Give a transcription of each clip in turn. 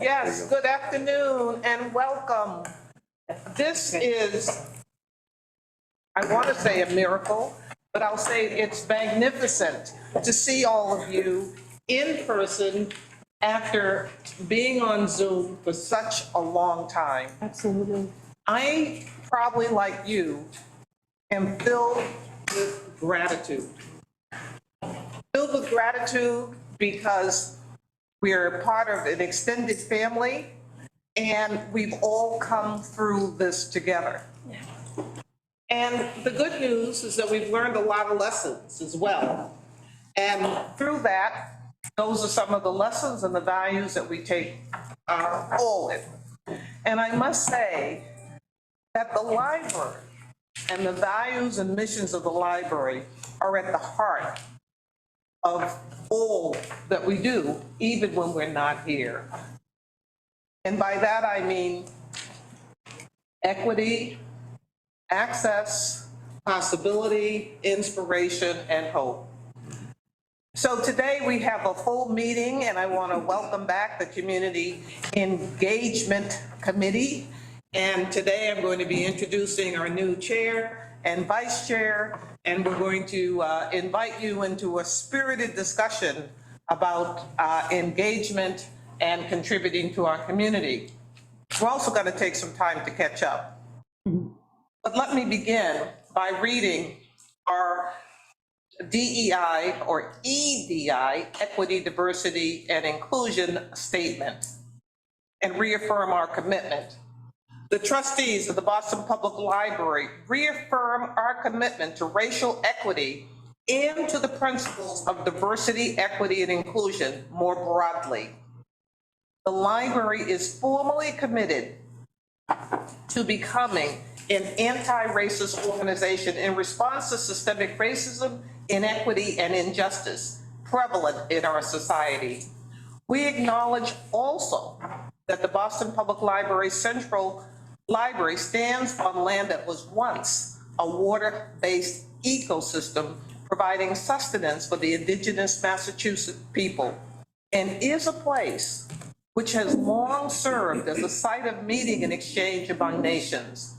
Yes, good afternoon and welcome. This is, I want to say a miracle, but I'll say it's magnificent to see all of you in person after being on Zoom for such a long time. Absolutely. I probably, like you, am filled with gratitude. Filled with gratitude because we're part of an extended family and we've all come through this together. And the good news is that we've learned a lot of lessons as well. And through that, those are some of the lessons and the values that we take forward. And I must say that the library and the values and missions of the library are at the heart of all that we do, even when we're not here. And by that, I mean equity, access, possibility, inspiration, and hope. So today we have a full meeting, and I want to welcome back the Community Engagement Committee. And today I'm going to be introducing our new chair and vice chair, and we're going to invite you into a spirited discussion about engagement and contributing to our community. We're also going to take some time to catch up. But let me begin by reading our DEI or EDI, Equity, Diversity, and Inclusion Statement, and reaffirm our commitment. The trustees of the Boston Public Library reaffirm our commitment to racial equity and to the principles of diversity, equity, and inclusion more broadly. The library is formally committed to becoming an anti-racist organization in response to systemic racism, inequity, and injustice prevalent in our society. We acknowledge also that the Boston Public Library Central Library stands on land that was once a water-based ecosystem providing sustenance for the indigenous Massachusetts people, and is a place which has long served as a site of meeting and exchange among nations.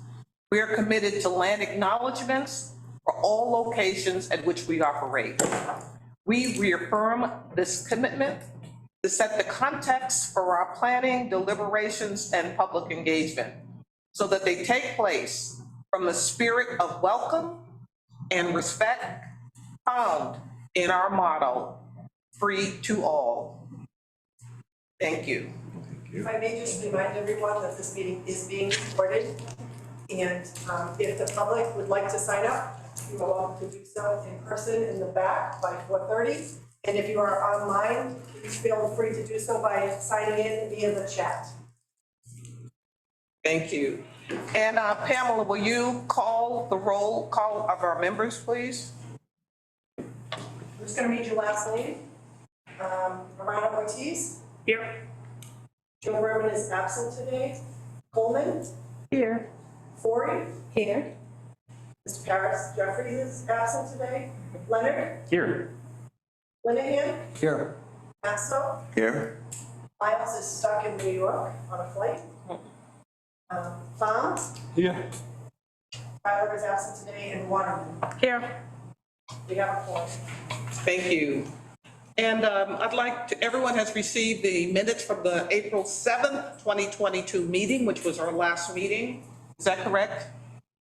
We are committed to land acknowledgements for all locations at which we operate. We reaffirm this commitment to set the context for our planning, deliberations, and public engagement so that they take place from the spirit of welcome and respect found in our motto, free to all. Thank you. If I may just remind everyone that this meeting is being recorded, and if the public would like to sign up, you are welcome to do so in person in the back by 4:30. And if you are online, please feel free to do so by signing in via the chat. Thank you. And Pamela, will you call the roll call of our members, please? I'm just going to read your last name. Marana Ortiz. Here. Joe Berman is absent today. Coleman. Here. Forey. Here. Mr. Paris Jeffries is absent today. Leonard. Here. Linehan. Here. Maxwell. Here. Miles is stuck in New York on a flight. Fons. Here. Tyler is absent today, and Waterman. Here. We have a quorum. Thank you. And I'd like to, everyone has received the minutes from the April 7th, 2022 meeting, which was our last meeting. Is that correct?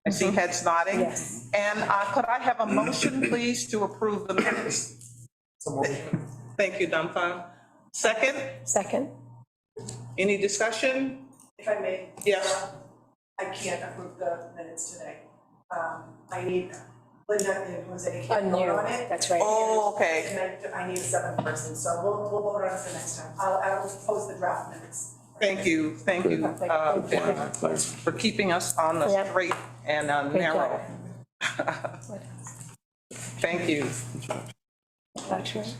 I see heads nodding. Yes. And could I have a motion, please, to approve the minutes? Thank you, Dunfan. Second, Second. any discussion? If I may. Yes. I can't approve the minutes today. I need Linda and Jose A can't vote new, on it. that's right. Oh, okay. And I need a seventh person, so we'll vote on it for next time. I will post the draft minutes. Thank you, for keeping us on the Yeah. straight and narrow. Thank you. Actually.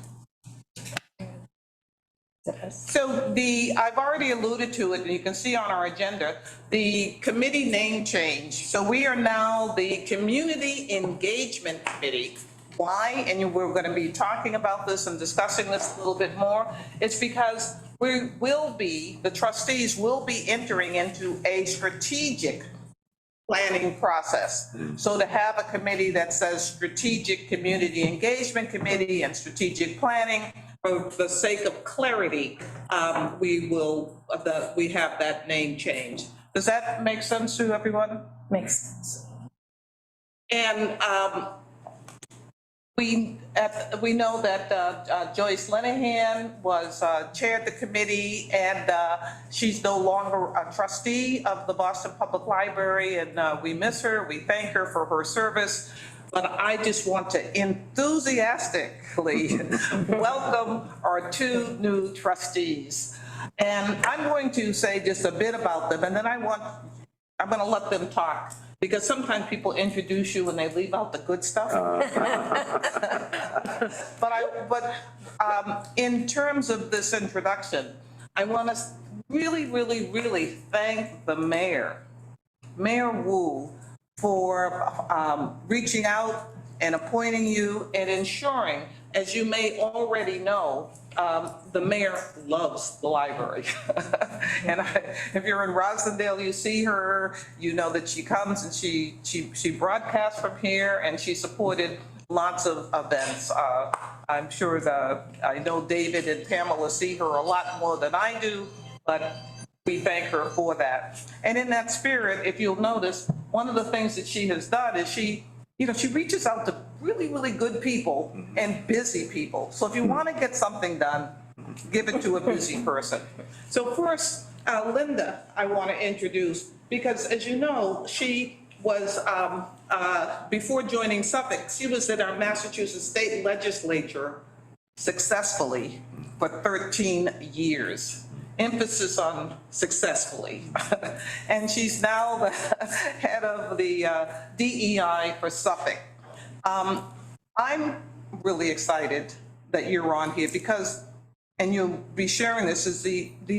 So I've already alluded to it, and you can see on our agenda, the committee name change. So we are now the Community Engagement Committee. Why? And we're going to be talking about this and discussing this a little bit more. It's because the trustees will be entering into a strategic planning process. So to have a committee that says Strategic Community Engagement Committee and Strategic Planning, for the sake of clarity, we have that name change. Does that make sense to everyone? Makes sense. And we know that Joyce Lenahan was chaired the committee, and she's no longer a trustee of the Boston Public Library, and we miss her. We thank her for her service. But I just want to enthusiastically welcome our two new trustees. And I'm going to say just a bit about them, and then I'm going to let them talk, because sometimes people introduce you and they leave out the good stuff. But in terms of this introduction, I want to really, really, really thank the mayor, Mayor Wu, for reaching out and appointing you and ensuring, as you may already know, the mayor loves the library. And if you're in Rosendale, you see her, you know that she comes and she broadcasts from here, and she supported lots of events. I'm sure I know David and Pamela see her a lot more than I do, but we thank her for that. And in that spirit, if you'll notice, one of the things that she has done is she reaches out to really, really good people and busy people. So if you want to get something done, give it to a busy person. So first, Linda, I want to introduce, because as you know, she was, before joining Suffolk, she was in our Massachusetts State Legislature successfully for 13 years. Emphasis on successfully. And she's now the head of the DEI for Suffolk. I'm really excited that you're on here because, and you'll be sharing this, is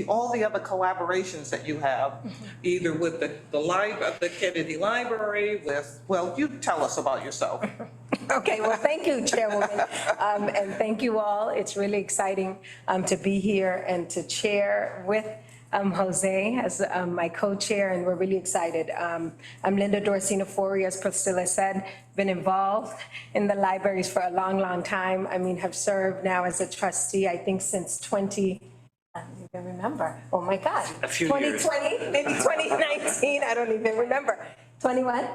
all the other collaborations that you have, either with the Kennedy Library, well, you tell us about yourself. Okay, well, thank you, Chairwoman, and thank you all. It's really exciting to be here and to chair with Jose as my co-chair, and we're really excited. I'm Linda Dorsina-Forey, as Priscilla said, been involved in the libraries for a long, long time. I mean, have served now as a trustee, I think since I don't even remember. Oh my God. A few 2020, years. maybe 2019, I don't even remember. 21?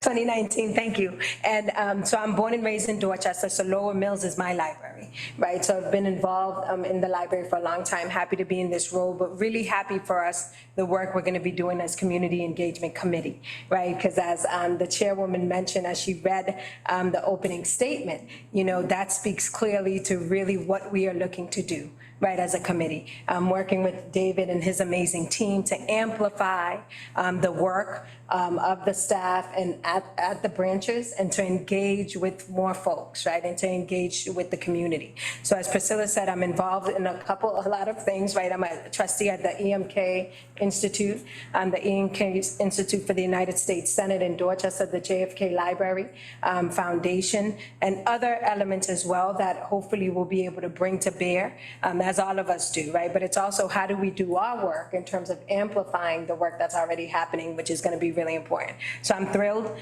2019, thank you. And so I'm born and raised in Dorchester, so Lower Mills is my library, right? So I've been involved in the library for a long time, happy to be in this role, but really happy for us, the work we're gonna be doing as Community Engagement Committee, right? Because as the chairwoman mentioned, as she read the opening statement, that speaks clearly to really what we are looking to do, right, as a committee. Working with David and his amazing team to amplify the work of the staff and at the branches, and to engage with more folks, right, and to engage with the community. So as Priscilla said, I'm involved in a lot of things, right? I'm a trustee at the EMK Institute, the EMK Institute for the United States Senate in Dorchester, the JFK Library Foundation, and other elements as well that hopefully we'll be able to bring to bear, as all of us do, right? But it's also how do we do our work in terms of amplifying the work that's already happening, which is going to be really important. So I'm thrilled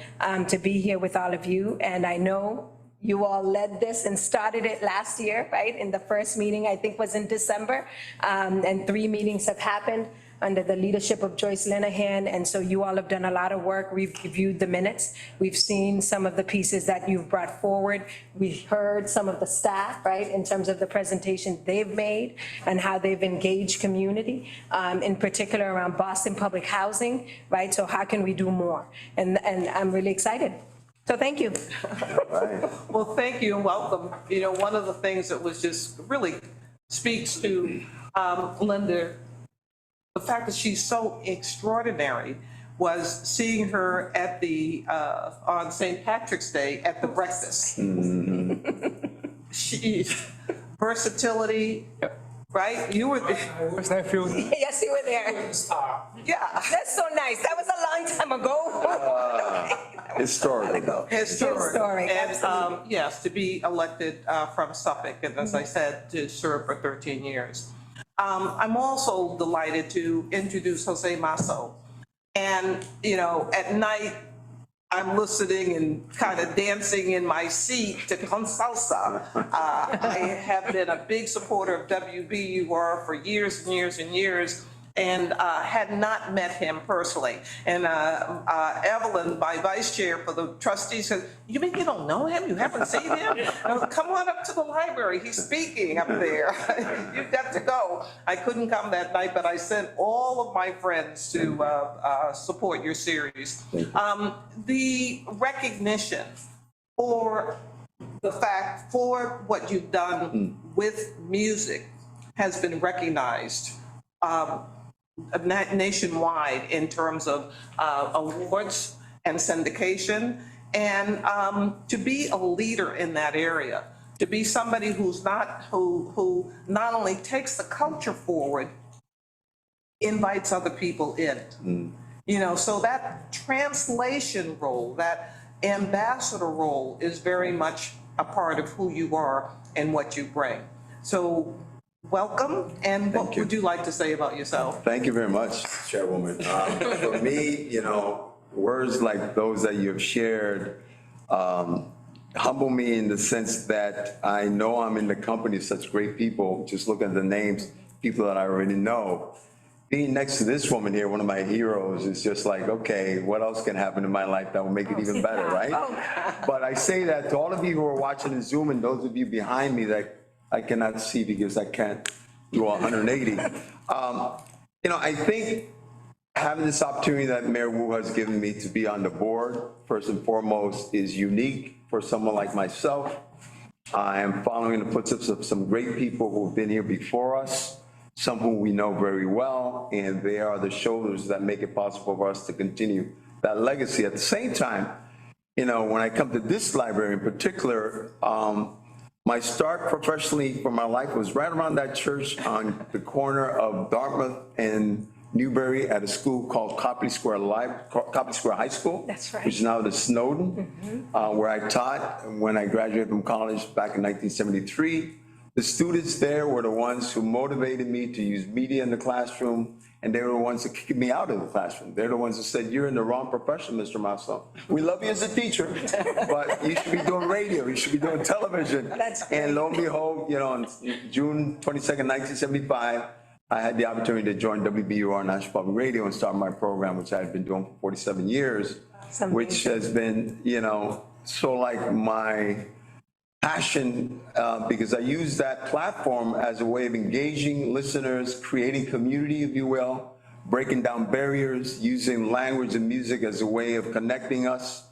to be here with all of you, and I know you all led this and started it last year, right? In the first meeting, I think was in December, and 3 meetings have happened under the leadership of Joyce Lenahan, and so you all have done a lot of work. We've reviewed the minutes. We've seen some of the pieces that you've brought forward. We've heard some of the staff, right, in terms of the presentation they've made and how they've engaged community, in particular around Boston Public Housing, right? So how can we do more? And I'm really excited. So thank you. Well, thank you and welcome. One of the things that was just really speaks to Linda, the fact that she's so extraordinary, was seeing her at on St. Patrick's Day at the breakfast. She, versatility, right? You were there. Was that few? Yes, you were there. Yeah. That's so nice. That was a long time ago. Historical. Historic. And absolutely. yes, to be elected from Suffolk, and as I said, to serve for 13 years. I'm also delighted to introduce Jose Masso. And, you know, at night, I'm listening and kind of dancing in my seat to Con Salsa. I have been a big supporter of WBUR for years and years and years, and had not met him personally. And Evelyn, my vice chair for the trustees, said, "You mean you don't know him? You haven't seen him? No, come on up to the library. He's speaking up there. You've got to go." I couldn't come that night, but I sent all of my friends to support your series. The recognition for the fact, for what you've done with music has been recognized nationwide in terms of awards and syndication, and to be a leader in that area, to be somebody who not only takes the culture forward, invites other people in. You know, so that translation role, that ambassador role is very much a part of who you are and what you bring. So welcome, and what would you like to say about yourself? Thank you very much, Chairwoman. For me, you know, words like those that you've shared humble me in the sense that I know I'm in the company of such great people. Just look at the names, people that I already know. Being next to this woman here, one of my heroes, is just like, okay, what else can happen in my life that will make it even better, right? But I say that to all of you who are watching in Zoom and those of you behind me that I cannot see because I can't do 180. You know, I think having this opportunity that Mayor Wu has given me to be on the board, first and foremost, is unique for someone like myself. I am following the footsteps of some great people who have been here before us, some who we know very well, and they are the shoulders that make it possible for us to continue that legacy. At the same time, you know, when I come to this library in particular, my start professionally for my life was right around that church on the corner of Dartmouth and Newbury at a school called Copley Square High School. That's right. Which is now the Snowden, where I taught when I graduated from college back in 1973. The students there were the ones who motivated me to use media in the classroom, and they were the ones that kicked me out of the classroom. They're the ones who said, "You're in the wrong profession, Mr. Masso. We love you as a teacher, but you should be doing radio, you should be doing television." That's great. And lo and behold, you know, on June 22nd, 1975, I had the opportunity to join WBUR National Public Radio and start my program, which I had been doing for 47 years, which has been, you know, so like my passion, because I use that platform as a way of engaging listeners, creating community, if you will, breaking down barriers, using language and music as a way of connecting us,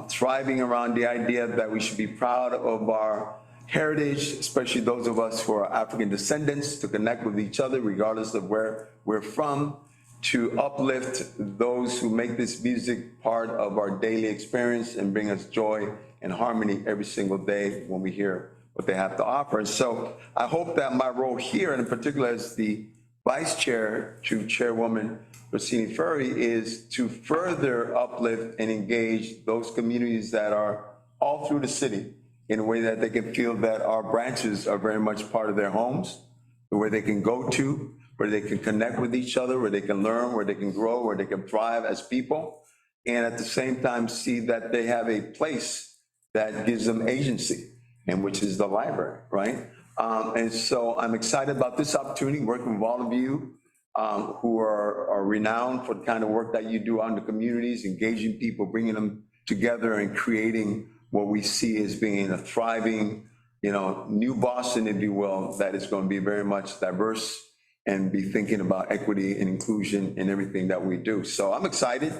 thriving around the idea that we should be proud of our heritage, especially those of us who are African descendants, to connect with each other regardless of where we're from, to uplift those who make this music part of our daily experience and bring us joy and harmony every single day when we hear what they have to offer. And so I hope that my role here, and in particular as the vice chair to Chairwoman Rossini Furry, is to further uplift and engage those communities that are all through the city in a way that they can feel that our branches are very much part of their homes, where they can go to, where they can connect with each other, where they can learn, where they can grow, where they can thrive as people, and at the same time see that they have a place that gives them agency, and which is the library, right? And so I'm excited about this opportunity, working with all of you who are renowned for the kind of work that you do out in the communities, engaging people, bringing them together and creating what we see as being a thriving, you know, new Boston, if you will, that is going to be very much diverse and be thinking about equity and inclusion in everything that we do. So I'm excited.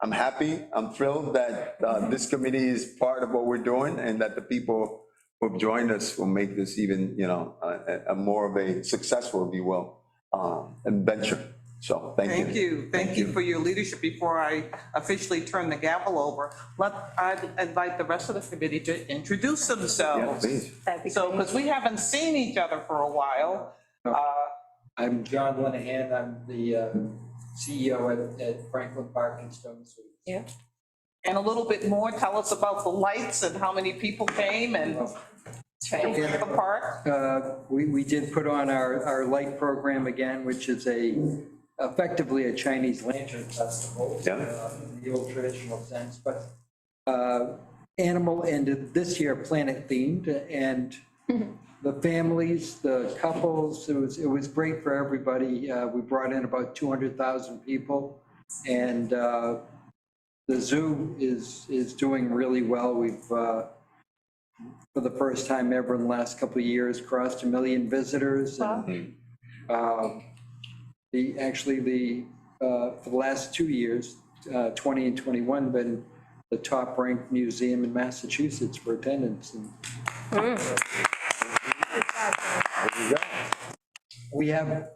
I'm happy, I'm thrilled that this committee is part of what we're doing, and that the people who have joined us will make this even, you know, a more of a successful, if you will, adventure. So thank you. Thank you for your leadership. Before I officially turn the gavel over, I'd invite the rest of the committee to introduce themselves. Yeah, please. That'd be So, great. because we haven't seen each other for a while. I'm John Linehan. I'm the CEO at Franklin Park and Stone Suites. Yeah. And a little bit more, tell us about the lights and how many people came and. Franklin Park? We did put on our light program again, which is effectively a Chinese lantern festival. Yeah. In the old traditional sense, but animal and this year planet themed, and the families, the couples, it was great for everybody. We brought in about 200,000 people, and the zoo is doing really well. We've for the first time ever in the last couple of years, crossed 1 million visitors. And, for the last 2 years, 20 and 21, been the top ranked museum in Massachusetts for attendance. And we have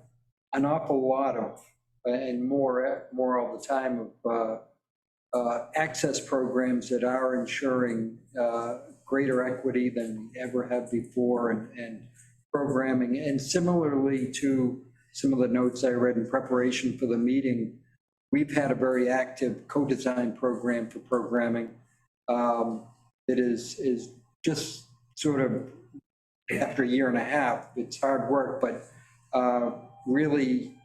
an awful lot of, and more all the time, of access programs that are ensuring greater equity than we ever have before, and programming. And similarly to some of the notes I read in preparation for the meeting, we've had a very active co-design program for programming that is just sort of, after a year and a half, it's hard work, but really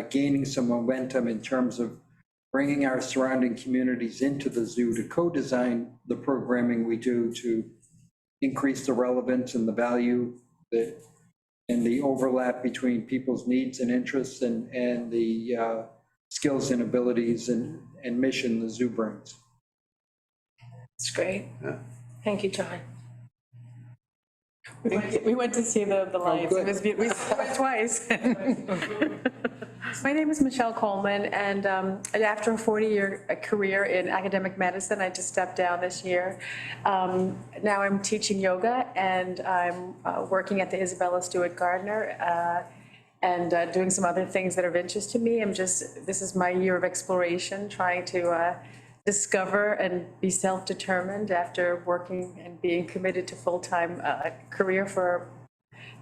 gaining some momentum in terms of bringing our surrounding communities into the zoo to co-design the programming we do to increase the relevance and the value that, and the overlap between people's needs and interests and the skills and abilities and mission the zoo brings. It's great. Yeah. Thank you, John. We went to see the lights. good. It was beautiful. We went twice. My name is Michelle Coleman, and after a 40-year career in academic medicine, I just stepped down this year. Now I'm teaching yoga, and I'm working at the Isabella Stewart Gardner, and doing some other things that are of interest to me. This is my year of exploration, trying to discover and be self-determined after working and being committed to full-time career for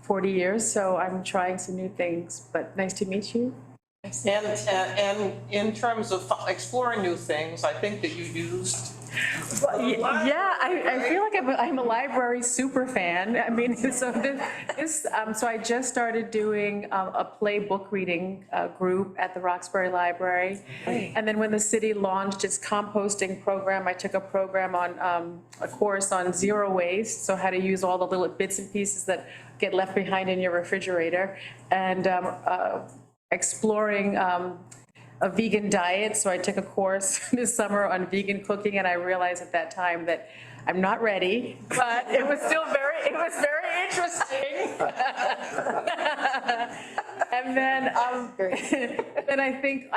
40 years. So I'm trying some new things, but nice to meet you. And in terms of exploring new things, I think that you used. Yeah, I feel like I'm a library super fan. I mean, so so I just started doing a play book reading group at the Roxbury Library. And then when the city launched its composting program, I took a program on a course on zero waste, so how to use all the little bits and pieces that get left behind in your refrigerator, and exploring a vegan diet. So I took a course this summer on vegan cooking, and I realized at that time that I'm not ready, but it was very interesting. And then I think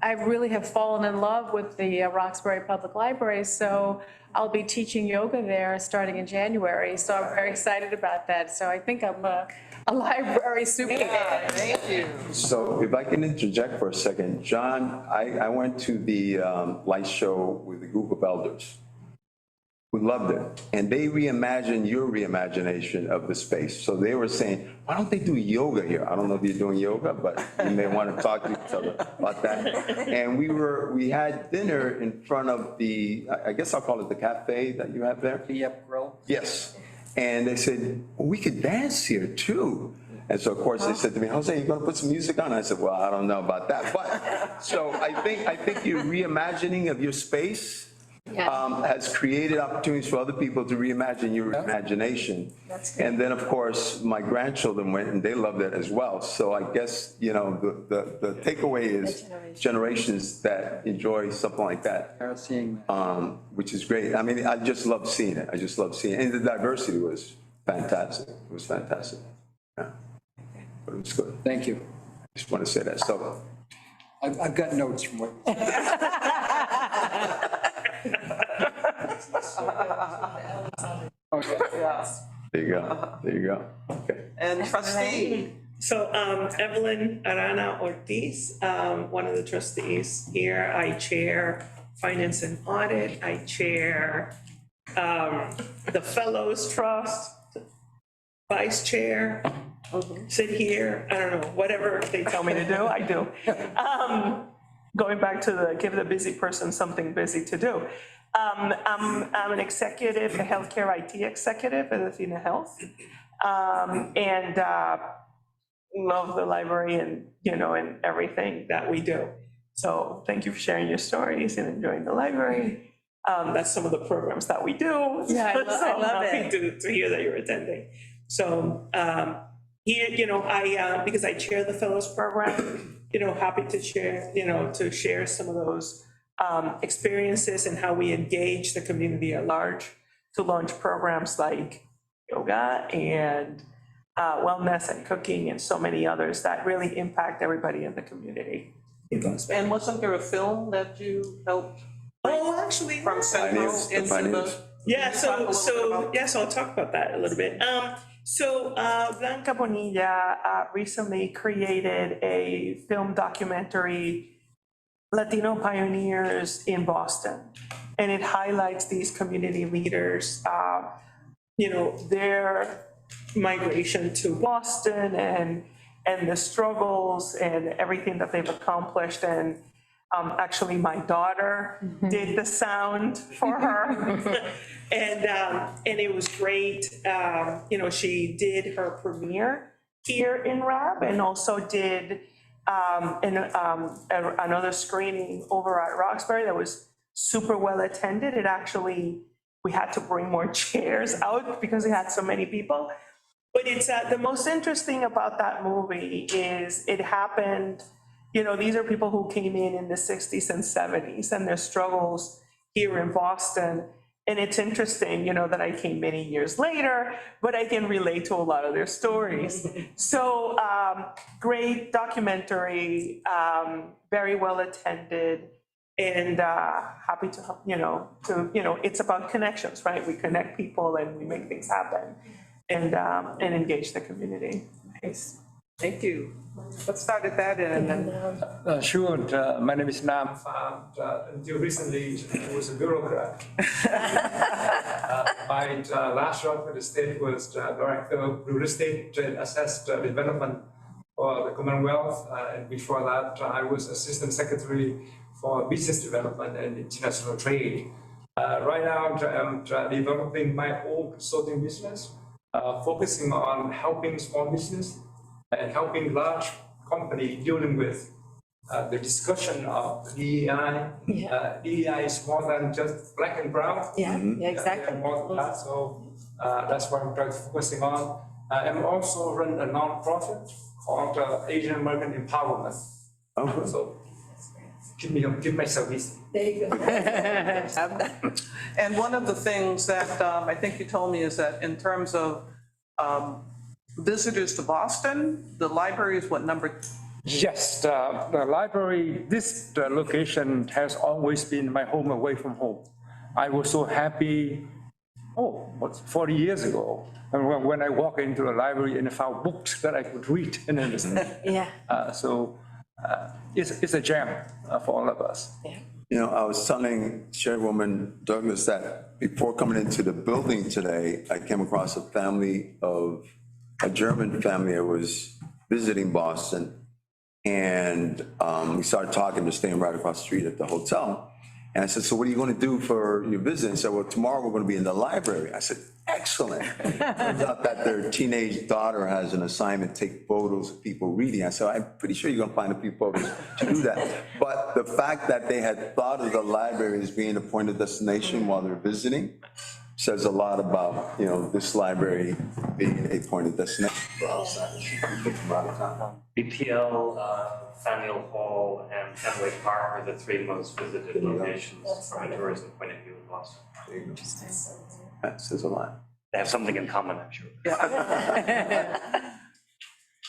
I really have fallen in love with the Roxbury Public Library, so I'll be teaching yoga there starting in January. So I'm very excited about that. So I think I'm a library super fan. Thank you. So if I can interject for a second, John, I went to the light show with a group of elders who loved it, and they reimagined your reimagination of the space. So they were saying, why don't they do yoga here? I don't know if you're doing yoga, but you may want to talk to each other about that. And we had dinner in front of the, I guess I'll call it the cafe that you have there. Yep, grill. Yes. And they said, well, we could dance here too. And so of course they said to me, Jose, you gonna put some music on? I said, well, I don't know about that. But so I think your reimagining of your space has created opportunities for other people to reimagine your imagination. And then, of course, my grandchildren went and they loved it as well. So I guess, the takeaway is generations that enjoy something like that, Are seeing that. which is great. I mean, I just love seeing it. I just love seeing it. And the diversity was fantastic. It was fantastic. Yeah. But it was good. Thank you. Just want to say that. So I've got notes from what you said. Okay. there you go. There you go. Okay. And trustee, So Evelyn Arana Ortiz, one of the trustees here. I chair Finance and Audit. I chair the Fellows Trust, vice chair, sit here, I don't know, whatever they tell me to do, I do. Going back to give the busy person something busy to do. I'm an executive, a healthcare IT executive at Athena Health. And love the library and, and everything that we do. So thank you for sharing your stories and enjoying the library. That's some of the programs that we do. Yeah, I So love I'm it. happy to hear that you're attending. So here, I, because I chair the fellows program, happy to share, to share some of those experiences and how we engage the community at large to launch programs like yoga and wellness and cooking and so many others that really impact everybody in the community. And wasn't there a film that you helped Oh, actually, from Central Pioneers, the into the? Pioneers. yeah, Can you talk a little bit about- yes, I'll talk about that a little bit. Blanca Bonilla recently created a film documentary, Latino Pioneers in Boston. And it highlights these community leaders, their migration to Boston and the struggles and everything that they've accomplished. And actually, my daughter did the sound for her. And it was great. She did her premiere here in RAB and also did another screening over at Roxbury that was super well attended. We had to bring more chairs out because it had so many people. But it's the most interesting about that movie is it happened, these are people who came in the 60s and 70s and their struggles here in Boston. And it's interesting, that I came many years later, but I can relate to a lot of their stories. So great documentary, very well attended, and happy to, it's about connections, right? We connect people and we make things happen and engage the community. Nice. Thank you. Let's start at that end and then. Sure. My name is Nam. Until recently, I was a bureaucrat. My last job at the state was director of real estate and assessed development for the Commonwealth. And before that, I was assistant secretary for business development and international trade. Right now, I'm developing my own consulting business, focusing on helping small business and helping large company dealing with the discussion of DEI. DEI is more than just black and brown. Yeah, exactly. More than that, so that's what I'm focusing on. I'm also run a nonprofit called Asian American Empowerment. Okay. So give myself easy. There you go. And one of the things that I think you told me is that in terms of visitors to Boston, the library is what, number? Yes, the library, this location has always been my home away from home. I was so happy, 40 years ago, when I walked into the library and found books that I could read and understand. So it's a gem for all of us. I was telling Chairwoman Douglas that before coming into the building today, I came across a German family that was visiting Boston. And we started talking, they're staying right across the street at the hotel. And I said, so what are you going to do for your visit? And he said, well, tomorrow we're going to be in the library. I said, excellent. Turns out that their teenage daughter has an assignment, take photos of people reading. I said, I'm pretty sure you're going to find a few photos to do that. But the fact that they had thought of the library as being a point of destination while they're visiting says a lot about, this library being a point of destination for outsiders. BPL, Faneuil Hall, and Fenway Park are the three most visited locations from a tourism point of view in Boston. That says a lot. They have something in common, I'm sure.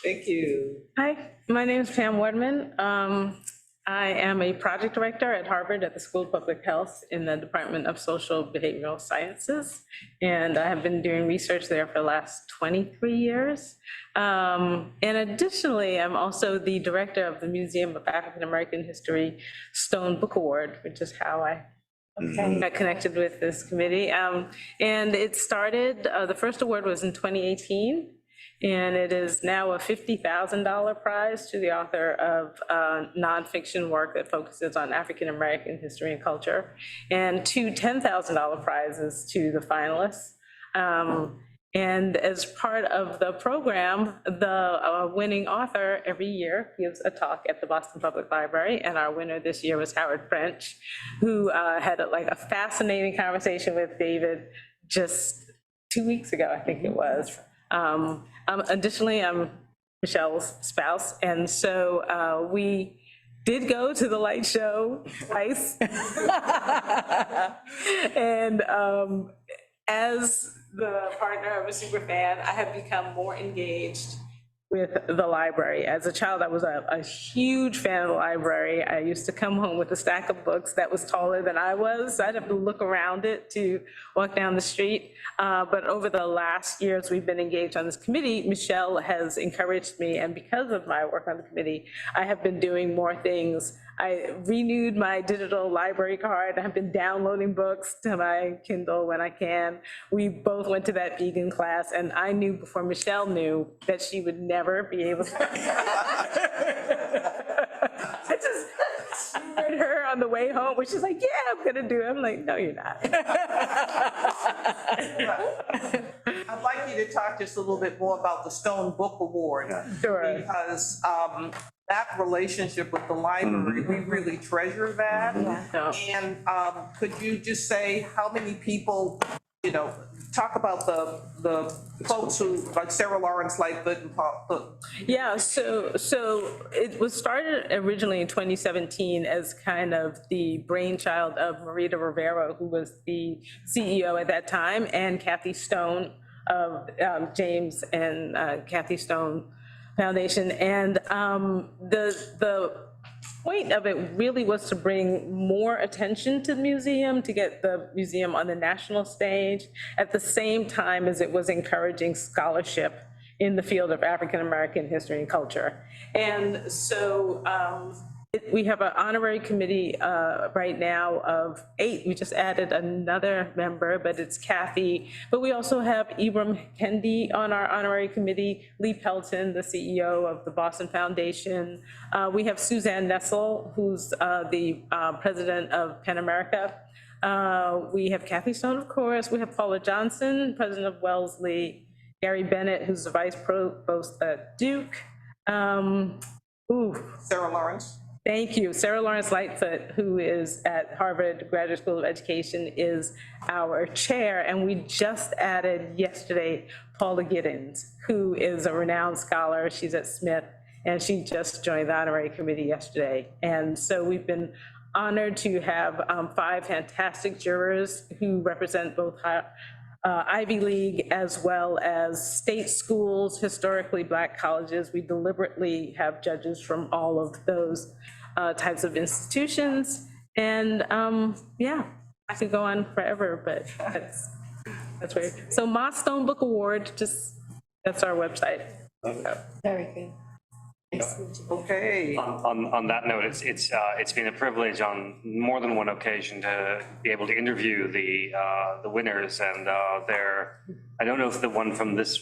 Thank you. Hi, my name is Pam Wedman. I am a project director at Harvard at the School of Public Health in the Department of Social Behavioral Sciences. And I have been doing research there for the last 23 years. And additionally, I'm also the director of the Museum of African American History Stone Book Award, which is how I got connected with this committee. And it started, the first award was in 2018. And it is now a $50,000 prize to the author of nonfiction work that focuses on African-American history and culture, and two $10,000 prizes to the finalists. And as part of the program, the winning author every year gives a talk at the Boston Public Library, and our winner this year was Howard French, who had a fascinating conversation with David just 2 weeks ago, I think it was. Additionally, I'm Michelle's spouse, and so we did go to the light show twice. And as the partner of a super fan, I have become more engaged with the library. As a child, I was a huge fan of the library. I used to come home with a stack of books that was taller than I was, so I'd have to look around it to walk down the street. But over the last years we've been engaged on this committee, Michelle has encouraged me, and because of my work on the committee, I have been doing more things. I renewed my digital library card. I have been downloading books to my Kindle when I can. We both went to that vegan class, and I knew before Michelle knew that she would never be able to. I just heard her on the way home, where she's like, yeah, I'm gonna do it. I'm like, no, you're not. I'd like you to talk just a little bit more about the Stone Book Award. Sure. Because that relationship with the library, we really treasure that. Yeah. And could you just say how many people, talk about the folks who, like Sarah Lawrence Lightfoot and Paul Cook. Yeah, so it was started originally in 2017 as kind of the brainchild of Marita Rivera, who was the CEO at that time, and Kathy Stone of James and Kathy Stone Foundation. And the point of it really was to bring more attention to the museum, to get the museum on the national stage, at the same time as it was encouraging scholarship in the field of African-American history and culture. And so we have an honorary committee right now of 8. We just added another member, but it's Kathy. But we also have Ibram Kendi on our honorary committee, Lee Pelton, the CEO of the Boston Foundation. We have Suzanne Nessel, who's the president of PEN America. We have Kathy Stone, of course. We have Paula Johnson, president of Wellesley. Gary Bennett, who's the vice provost at Duke. Sarah Lawrence. Thank you. Sarah Lawrence Lightfoot, who is at Harvard Graduate School of Education, is our chair. And we just added yesterday Paula Giddens, who is a renowned scholar. She's at Smith, and she just joined the honorary committee yesterday. And so we've been honored to have 5 fantastic jurors who represent both Ivy League as well as state schools, historically Black colleges. We deliberately have judges from all of those types of institutions. And yeah, I could go on forever, but that's weird. So Moss Stone Book Award, that's our website. Very good. Okay. On that note, it's been a privilege on more than one occasion to be able to interview the winners, and I don't know if the one from this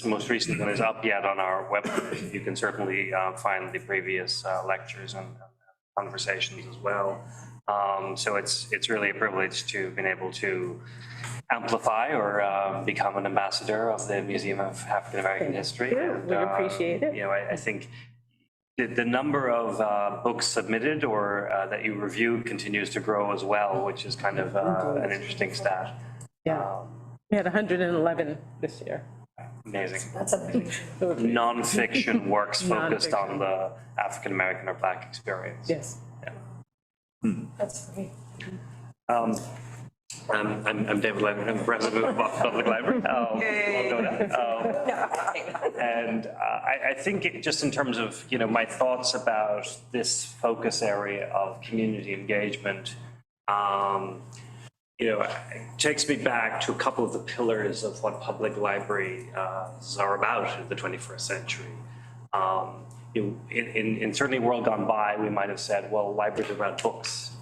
most recent one is up yet on our website. You can certainly find the previous lectures and conversations as well. So it's really a privilege to have been able to amplify or become an ambassador of the Museum of African American History. We appreciate it. I think the number of books submitted or that you reviewed continues to grow as well, which is kind of an interesting stat. Yeah, we had 111 this year. Amazing. That's a Non-fiction works focused Non-fiction. on the African American or Black experience. Yes. That's great. I'm David Leonard, I'm the president of the Boston Public Library. And I think just in terms of, my thoughts about this focus area of community engagement, it takes me back to a couple of the pillars of what public libraries are about in the 21st century. In certainly world gone by, we might have said, well, libraries are about books.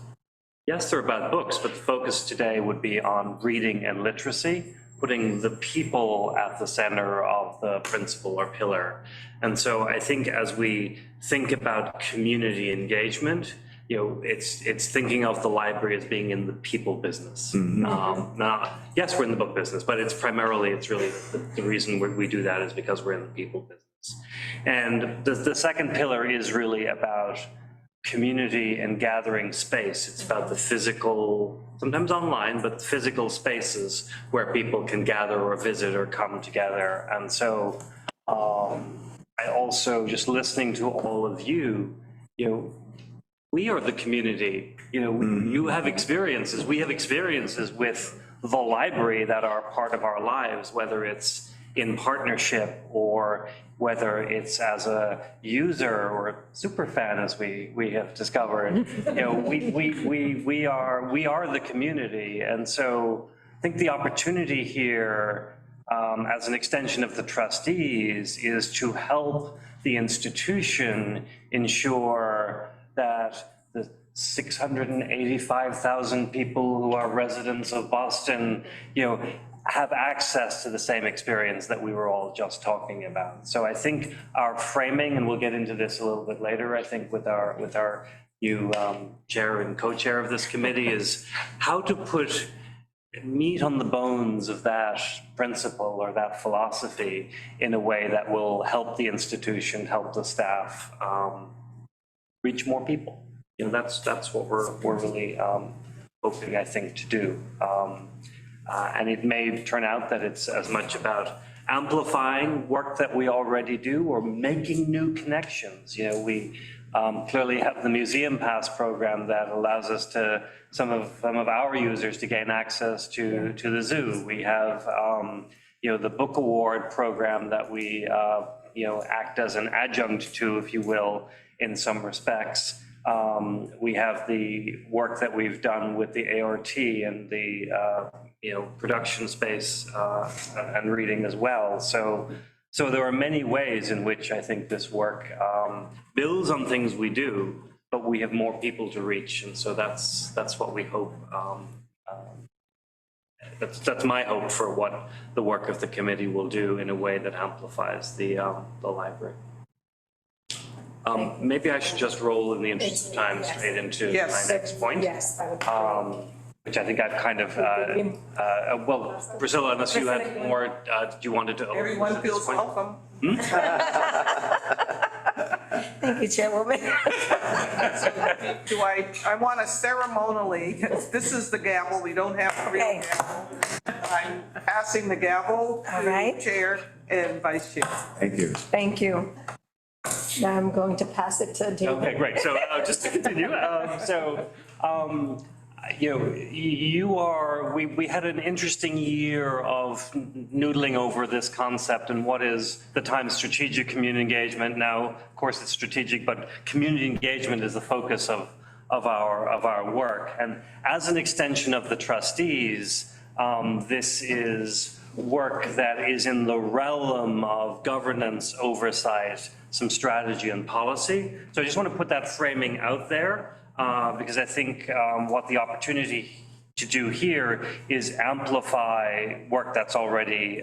Yes, they're about books, but the focus today would be on reading and literacy putting the people at the center of the principle or pillar. And so I think as we think about community engagement, it's thinking of the library as being in the people business. Now, yes, we're in the book business, but it's really the reason we do that is because we're in the people business. And the second pillar is really about community and gathering space. It's about the physical, sometimes online, but physical spaces where people can gather or visit or come together. And so I also, just listening to all of you, we are the community. You have experiences, we have experiences with the library that are part of our lives, whether it's in partnership or whether it's as a user or super fan, as we have discovered. We are the community. And so I think the opportunity here as an extension of the trustees is to help the institution ensure that the 685,000 people who are residents of Boston, have access to the same experience that we were all just talking about. So I think our framing, and we'll get into this a little bit later, I think with our new chair and co-chair of this committee, is how to put meat on the bones of that principle or that philosophy in a way that will help the institution, help the staff reach more people. That's what we're really hoping, I think, to do. And it may turn out that it's as much about amplifying work that we already do or making new connections. We clearly have the Museum Pass program that allows us to, some of our users to gain access to the zoo. We have, the Book Award program that we, act as an adjunct to, if you will, in some respects. We have the work that we've done with the ART and the production space and reading as well. So there are many ways in which I think this work builds on things we do, but we have more people to reach, and so that's what we hope. That's my hope for what the work of the committee will do in a way that amplifies the library. Maybe I should just roll, in the interest of time, straight into my next point. Yes, that would be great. Which I think I've kind of, well, Priscilla, unless you had more, you wanted to. Everyone feels welcome. Thank you, Chairwoman. I want to ceremonially, this is the gavel, we don't have a real gavel. I'm passing the gavel to Chair and Vice Chair. Thank you. Thank you. Now I'm going to pass it to David. Okay, great. So just to continue, we had an interesting year of noodling over this concept and what is the Times strategic community engagement. Now, of course, it's strategic, but community engagement is the focus of our work. And as an extension of the trustees, this is work that is in the realm of governance, oversight, some strategy and policy. So I just want to put that framing out there. Because I think what the opportunity to do here is amplify work that's already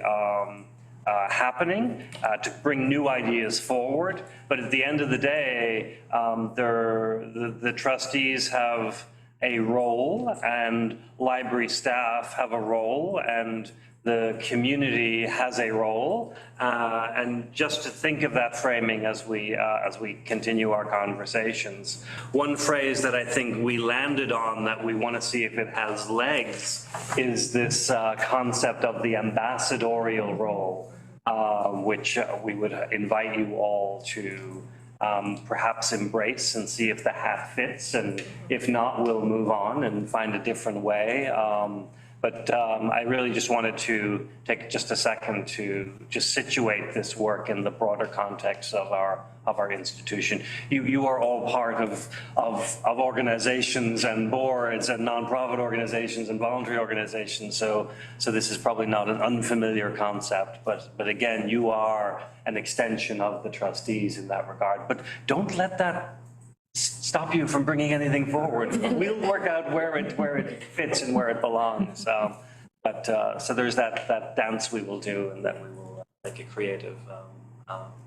happening, to bring new ideas forward. But at the end of the day, the trustees have a role, and library staff have a role, and the community has a role, and just to think of that framing as we continue our conversations. One phrase that I think we landed on that we want to see if it has legs is this concept of the ambassadorial role, which we would invite you all to perhaps embrace and see if the hat fits, and if not, we'll move on and find a different way. But I really just wanted to take just a second to just situate this work in the broader context of our institution. You are all part of organizations and boards and nonprofit organizations and voluntary organizations. So this is probably not an unfamiliar concept, but again, you are an extension of the trustees in that regard. But don't let that stop you from bringing anything forward. We'll work out where it fits and where it belongs. So there's that dance we will do, and then we will make a creative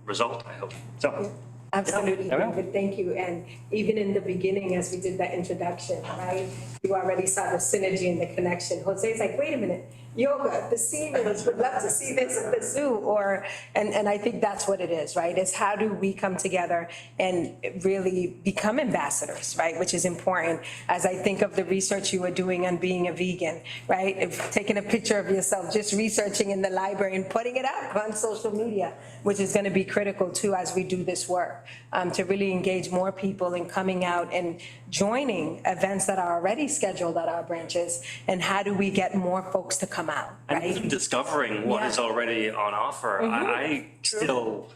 result, I hope. So. Absolutely, There we go. David, thank you. And even in the beginning, as we did that introduction, right, you already saw the synergy and the connection. Jose's like, wait a minute, yoga, the seniors would love to see this at the zoo, and I think that's what it is, right? It's how do we come together and really become ambassadors, right? Which is important. As I think of the research you were doing on being a vegan, right? If taking a picture of yourself, just researching in the library and putting it out on social media, which is gonna be critical too as we do this work. To really engage more people in coming out and joining events that are already scheduled at our branches, and how do we get more folks to come out, And right? even discovering what is already on offer. I still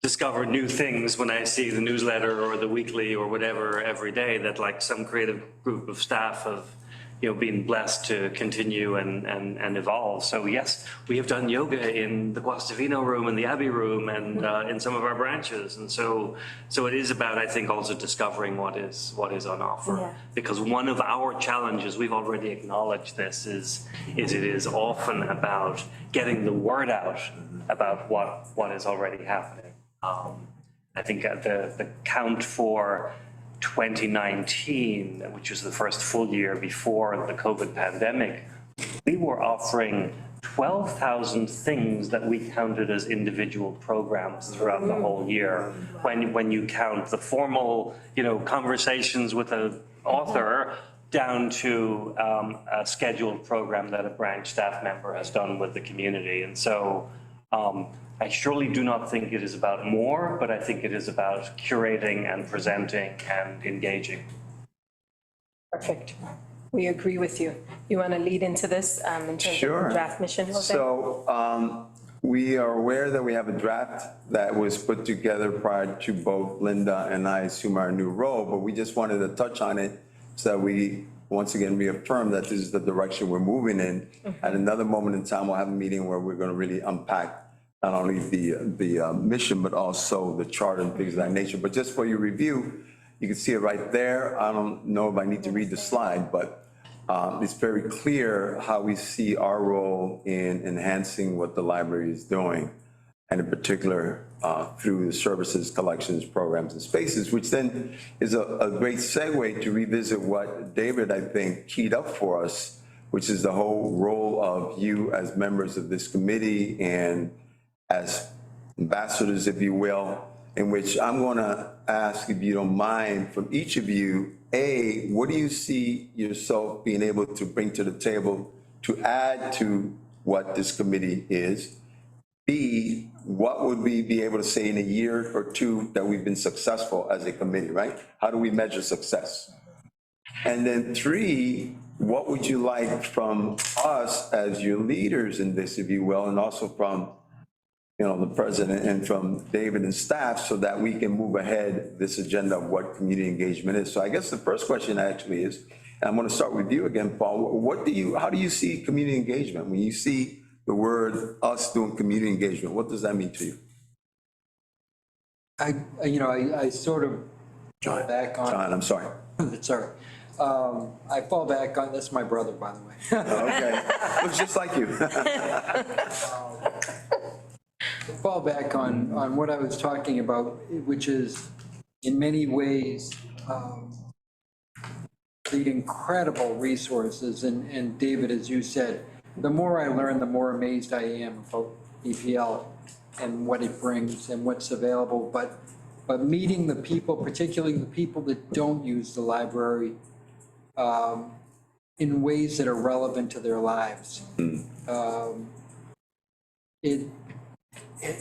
discover new things when I see the newsletter or the weekly or whatever every day, that like some creative group of staff have, been blessed to continue and evolve. So yes, we have done yoga in the Guastavino room and the Abbey room and in some of our branches. And so it is about, I think, also discovering what is on offer. Yeah. Because one of our challenges, we've already acknowledged this, is it is often about getting the word out about what is already happening. I think the count for 2019, which was the first full year before the COVID pandemic, we were offering 12,000 things that we counted as individual programs throughout the whole year. When you count the formal, conversations with an author, down to a scheduled program that a branch staff member has done with the community. And so I surely do not think it is about more, but I think it is about curating and presenting and engaging. Perfect. We agree with you. You want to lead into this in terms of Sure. the draft mission, Jose? So we are aware that we have a draft that was put together prior to both Linda and I assume our new role, but we just wanted to touch on it so that we once again reaffirm that this is the direction we're moving in. At another moment in time, we'll have a meeting where we're going to really unpack not only the mission, but also the charter and things of that nature. But just for your review, you can see it right there. I don't know if I need to read the slide, but it's very clear how we see our role in enhancing what the library is doing, and in particular through the services, collections, programs, and spaces, which then is a great segue to revisit what David, I think, keyed up for us, which is the whole role of you as members of this committee and as ambassadors, if you will, in which I'm going to ask, if you don't mind, from each of you, A, what do you see yourself being able to bring to the table to add to what this committee is? B, what would we be able to say in a year or two that we've been successful as a committee, right? How do we measure success? And then 3, what would you like from us as your leaders in this, if you will, and also from the president and from David and staff, so that we can move ahead this agenda of what community engagement is. So I guess the first question actually is, and I'm going to start with you again, Paul, how do you see community engagement? When you see the word us doing community engagement, what does that mean to you? I sort of fall back on. John, I'm sorry. Sorry. I fall back on, that's my brother, by the way. Okay, looks just like you. Fall back on what I was talking about, which is in many ways the incredible resources. And David, as you said, the more I learn, the more amazed I am about EPL and what it brings and what's available. But meeting the people, particularly the people that don't use the library, in ways that are relevant to their lives.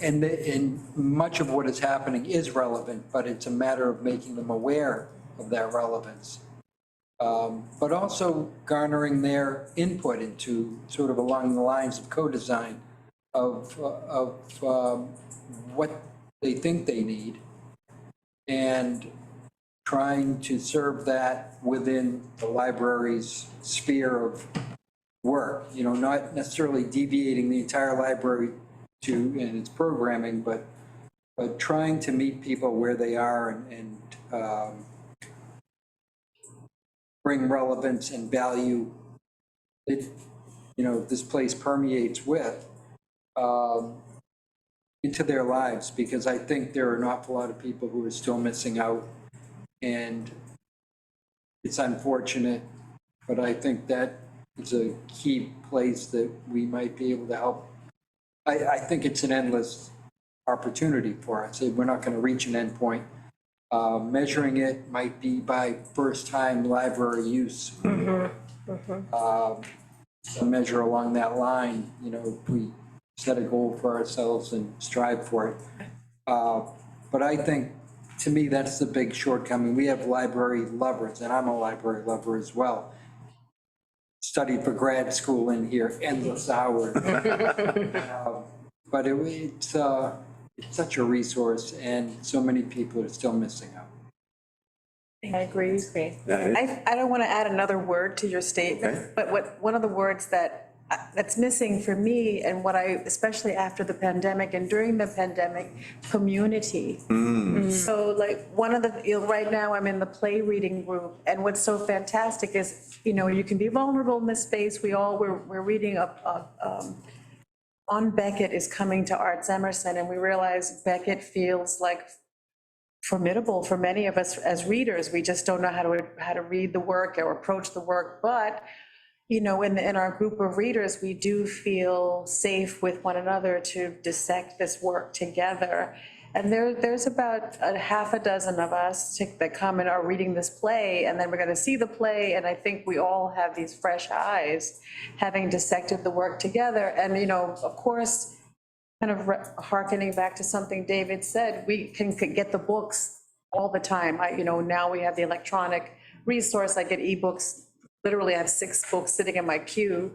And much of what is happening is relevant, but it's a matter of making them aware of that relevance. But also garnering their input into sort of along the lines of co-design of what they think they need, and trying to serve that within the library's sphere of work, not necessarily deviating the entire library in its programming, but trying to meet people where they are and bring relevance and value. this place permeates with into their lives, because I think there are an awful lot of people who are still missing out. And it's unfortunate, but I think that is a key place that we might be able to help. I think it's an endless opportunity for us. We're not going to reach an endpoint. Measuring it might be by first-time library use. A measure along that line, if we set a goal for ourselves and strive for it. But I think, to me, that's the big shortcoming. We have library lovers, and I'm a library lover as well. Studied for grad school in here, endless hours. But it's such a resource, and so many people are still missing out. I agree. I don't want to add another word to your statement, but one of the words that's missing for me, and what I, especially after the pandemic and during the pandemic, community. So like one of the, right now I'm in the play reading group, and what's so fantastic is, you can be vulnerable in this space. We're reading On Beckett is coming to Arts Emerson, and we realize Beckett feels like formidable for many of us as readers. We just don't know how to read the work or approach the work. But, in our group of readers, we do feel safe with one another to dissect this work together. And there's about a half a dozen of us that come and are reading this play, and then we're going to see the play. And I think we all have these fresh eyes, having dissected the work together. And, of course, kind of hearkening back to something David said, we can get the books all the time. Now we have the electronic resource. I get ebooks. Literally, I have 6 books sitting in my queue,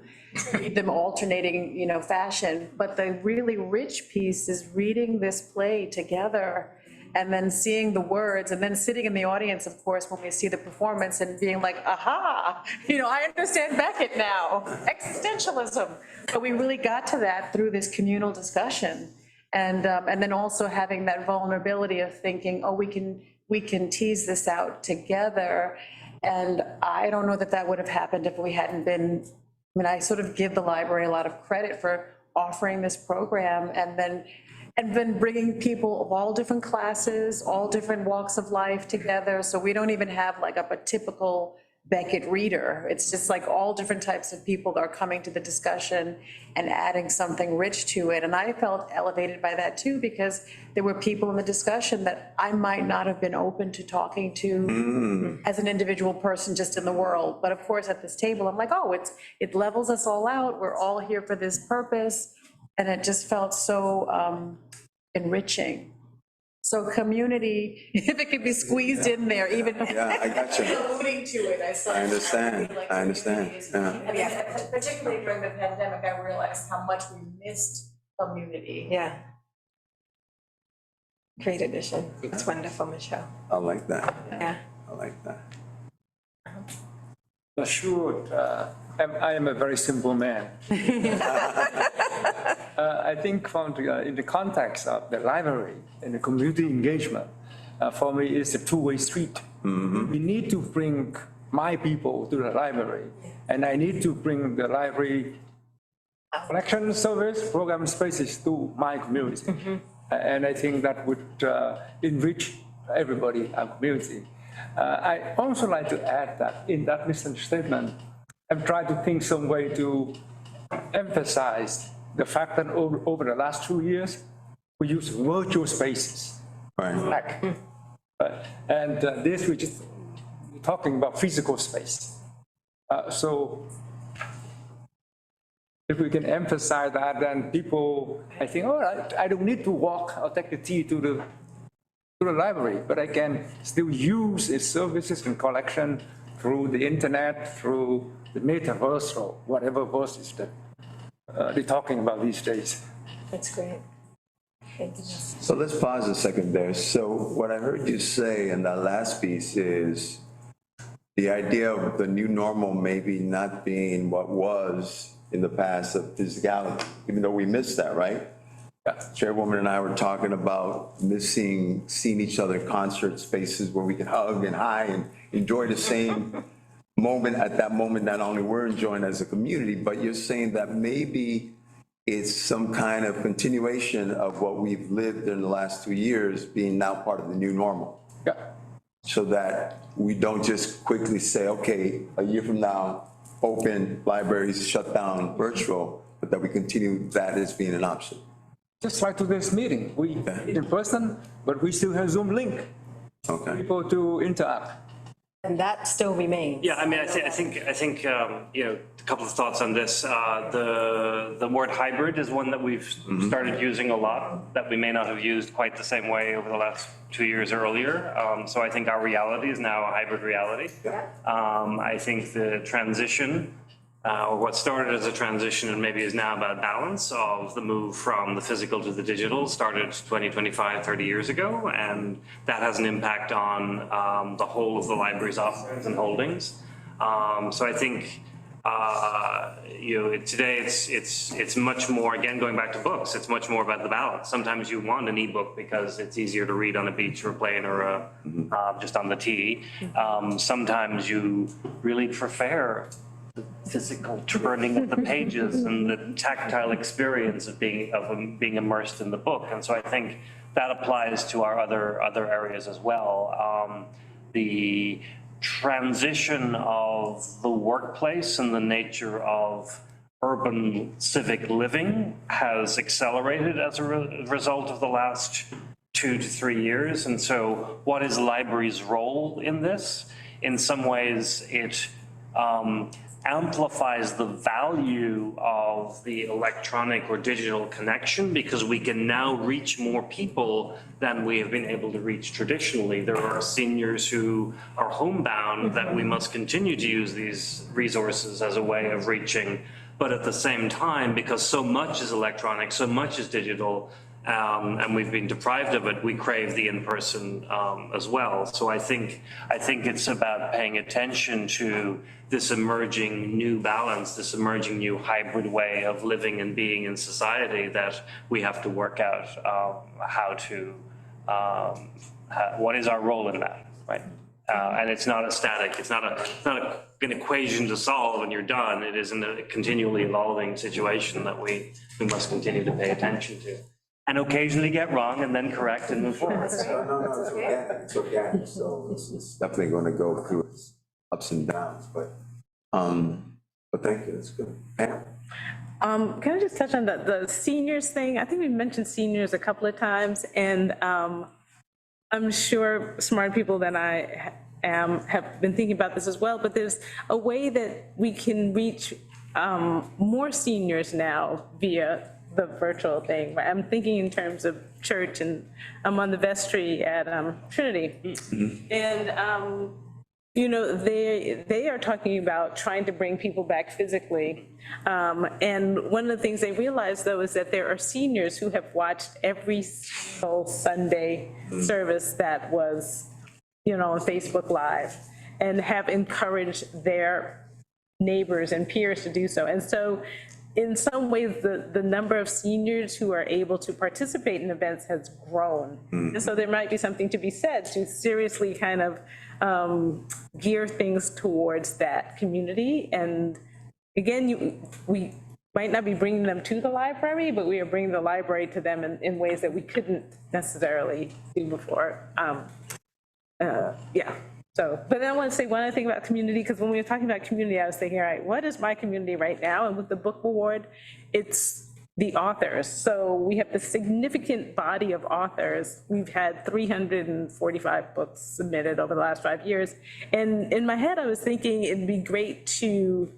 read them alternating, fashion. But the really rich piece is reading this play together and then seeing the words, and then sitting in the audience, of course, when we see the performance and being like, aha, I understand Beckett now, existentialism. But we really got to that through this communal discussion. And then also having that vulnerability of thinking, oh, we can tease this out together. And I don't know that would have happened if we hadn't been, I sort of give the library a lot of credit for offering this program, and then bringing people of all different classes, all different walks of life together. So we don't even have like a typical Beckett reader. It's just like all different types of people that are coming to the discussion and adding something rich to it. And I felt elevated by that too, because there were people in the discussion that I might not have been open to talking to as an individual person just in the world. But of course, at this table, I'm like, oh, it levels us all out. We're all here for this purpose. And it just felt so enriching. So community, if it could be squeezed in there, even. Yeah, I got you. Alluding to it, I understand, I understand, yeah. Yeah, particularly during the pandemic, I realized how much we missed community. Yeah. Great addition. It's wonderful, Michelle. I like that, Yeah. I like that. Sure, I am a very simple man. I think in the context of the library and the community engagement, for me, it's a two-way street. We need to bring my people to the library, and I need to bring the library collection service, program spaces to my community. And I think that would enrich everybody, our community. I also like to add that in that mission statement, I've tried to think some way to emphasize the fact that over the last 2 years, we use virtual spaces. Right. And this, we're just talking about physical space. So if we can emphasize that, then people, I think, all right, I don't need to walk or take the T to the library, but I can still use its services and collection through the internet, through the metaverse, or whatever verse is that they're talking about these days. That's great. Thank you. So let's pause a second there. So what I heard you say in that last piece is the idea of the new normal maybe not being what was in the past of physicality, even though we missed that, right? Yeah. Chairwoman and I were talking about seeing each other in concert spaces where we could hug and hi and enjoy the same moment, at that moment, not only we're enjoying as a community, but you're saying that maybe it's some kind of continuation of what we've lived in the last 2 years being now part of the new normal. Yeah. So that we don't just quickly say, okay, a year from now, open, libraries shut down, virtual, but that we continue that as being an option. Just like today's meeting, we in person, but we still have Zoom link, Okay. people to interact. And that still remains. Yeah, I mean, I think, you know, a couple of thoughts on this. The word hybrid is one that we've started using a lot, that we may not have used quite the same way over the last 2 years earlier. So I think our reality is now a hybrid reality. I think the transition, or what started as a transition and maybe is now about balance of the move from the physical to the digital started 20, 25, 30 years ago. And that has an impact on the whole of the library's offerings and holdings. So I think, you know, today it's much more, again, going back to books, it's much more about the balance. Sometimes you want an ebook because it's easier to read on a beach or a plane or just on the T. Sometimes you really prefer physical turning of the pages and the tactile experience of being immersed in the book. And so I think that applies to our other areas as well. The transition of the workplace and the nature of urban civic living has accelerated as a result of the last 2 to 3 years. And so what is the library's role in this? In some ways, it amplifies the value of the electronic or digital connection because we can now reach more people than we have been able to reach traditionally. There are seniors who are homebound that we must continue to use these resources as a way of reaching. But at the same time, because so much is electronic, so much is digital, and we've been deprived of it, we crave the in-person as well. So I think it's about paying attention to this emerging new balance, this emerging new hybrid way of living and being in society that we have to work out what is our role in that, right? And it's not a static, it's not an equation to solve and you're done. It is a continually evolving situation that we must continue to pay attention to. And occasionally get wrong and then correct and move forward. No, it's organic, so it's definitely going to go through its ups and downs, but thank you, that's good. Pam? Can I just touch on the seniors thing? I think we mentioned seniors a couple of times, and I'm sure smart people than I am have been thinking about this as well, but there's a way that we can reach more seniors now via the virtual thing. I'm thinking in terms of church, and I'm on the vestry at Trinity. And, you know, they are talking about trying to bring people back physically. And one of the things they realized, though, is that there are seniors who have watched every single Sunday service that was, you know, on Facebook Live, and have encouraged their neighbors and peers to do so. And so in some ways, the number of seniors who are able to participate in events has grown. And so there might be something to be said to seriously kind of gear things towards that community. And again, we might not be bringing them to the library, but we are bringing the library to them in ways that we couldn't necessarily do before. Yeah. So, but then I want to say one other thing about community, because when we were talking about community, I was thinking, all right, what is my community right now? And with the book award, it's the authors. So we have a significant body of authors. We've had 345 books submitted over the last 5 years. And in my head, I was thinking it'd be great to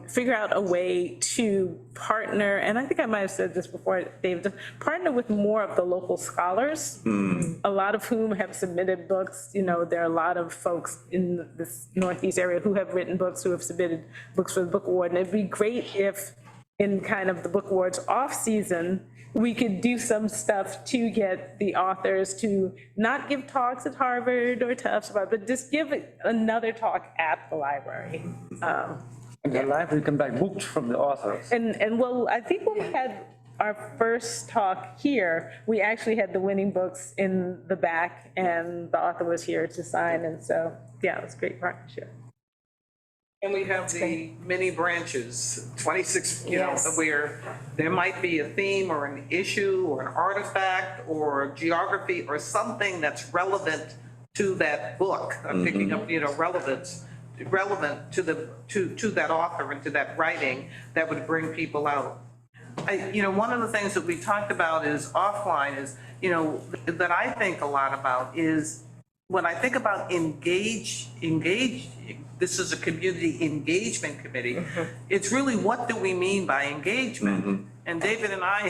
figure out a way to partner, and I think I might have said this before, David, partner with more of the local scholars, a lot of whom have submitted books. You know, there are a lot of folks in this Northeast area who have written books, who have submitted books for the book award. And it'd be great if in kind of the book awards off season, we could do some stuff to get the authors to not give talks at Harvard or Tufts, but just give another talk at the library. And the library can buy books from the authors. And well, I think when we had our first talk here, we actually had the winning books in the back, and the author was here to sign. And so, yeah, it was a great partnership. And we have the many branches, 26, Yes. where there might be a theme or an issue or an artifact or geography or something that's relevant to that book. I'm picking up, relevant to to that author and to that writing that would bring people out. One of the things that we talked about is offline is, that I think a lot about is when I think about this is a community engagement committee. It's really, what do we mean by engagement? And David and I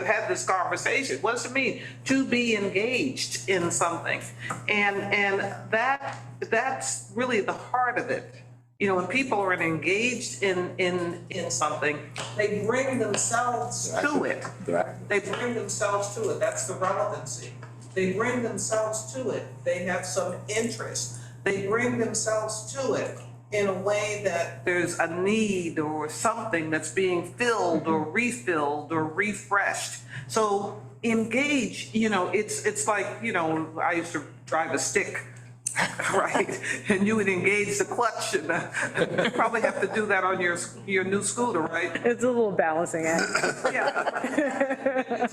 had this conversation. What does it mean to be engaged in something? And that's really the heart of it. When people are engaged in something, they bring themselves to it. They bring themselves to it. That's the relevancy. They bring themselves to it. They have some interest. They bring themselves to it in a way that there's a need or something that's being filled or refilled or refreshed. So engage, it's like, I used to drive a stick, right? And you would engage the clutch, and you probably have to do that on your new scooter, right? It's a little balancing act. Yeah.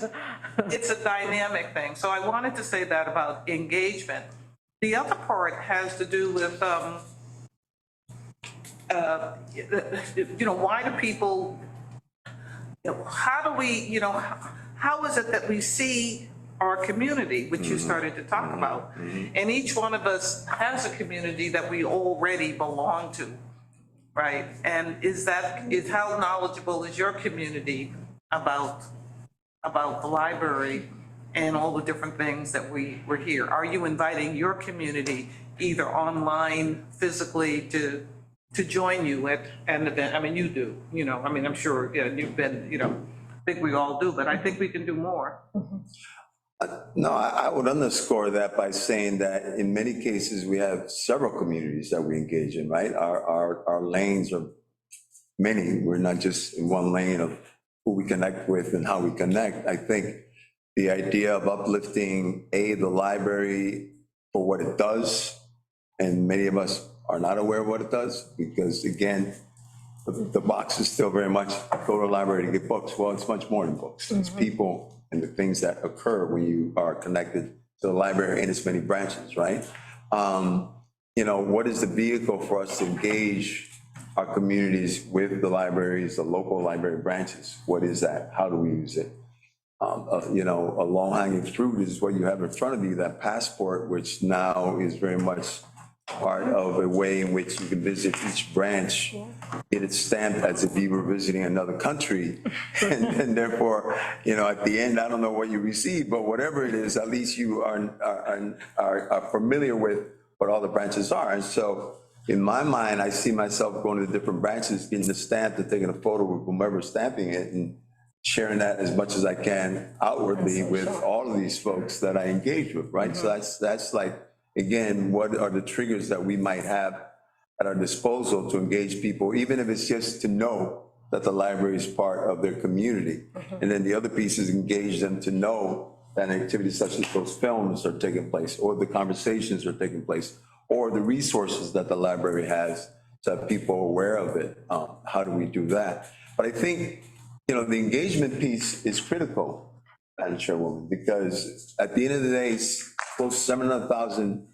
It's a dynamic thing. So I wanted to say that about engagement. The other part has to do with, why do people, how do we, how is it that we see our community, which you started to talk about? And each one of us has a community that we already belong to, right? And how knowledgeable is your community about the library and all the different things that we're here? Are you inviting your community either online, physically, to join you at an event? I mean, you do, I'm sure, you've been, I think we all do, but I think we can do more. No, I would underscore that by saying that in many cases, we have several communities that we engage in, right? Our lanes are many. We're not just in one lane of who we connect with and how we connect. I think the idea of uplifting, the library for what it does, and many of us are not aware of what it does, because again, the box is still very much go to the library to get books. Well, it's much more than books. It's people and the things that occur when you are connected to the library and its many branches, right? What is the vehicle for us to engage our communities with the libraries, the local library branches? What is that? How do we use it? A low-hanging fruit is what you have in front of you, that passport, which now is very much part of a way in which you can visit each branch, get it stamped as if you were visiting another country. And therefore, at the end, I don't know what you receive, but whatever it is, at least you are familiar with what all the branches are. And so in my mind, I see myself going to the different branches, getting the stamp and taking a photo with whomever's stamping it and sharing that as much as I can outwardly with all of these folks that I engage with, right? So that's like, again, what are the triggers that we might have at our disposal to engage people, even if it's just to know that the library is part of their community. And then the other piece is engage them to know that activities such as those films are taking place, or the conversations are taking place, or the resources that the library has to have people aware of it. How do we do that? But I think, the engagement piece is critical, Madam Chairwoman, because at the end of the day, close to 700,000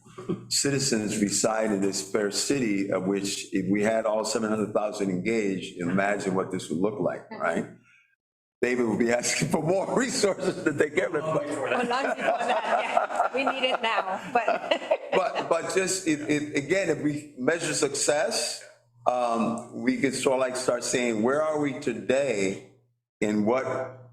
citizens reside in this fair city, of which if we had all 700,000 engaged, imagine what this would look like, right? David would be asking for more resources to take care of it. Well, long before that, yeah, we need it now, but. But just, again, if we measure success, we could sort of like start saying, where are we today? And what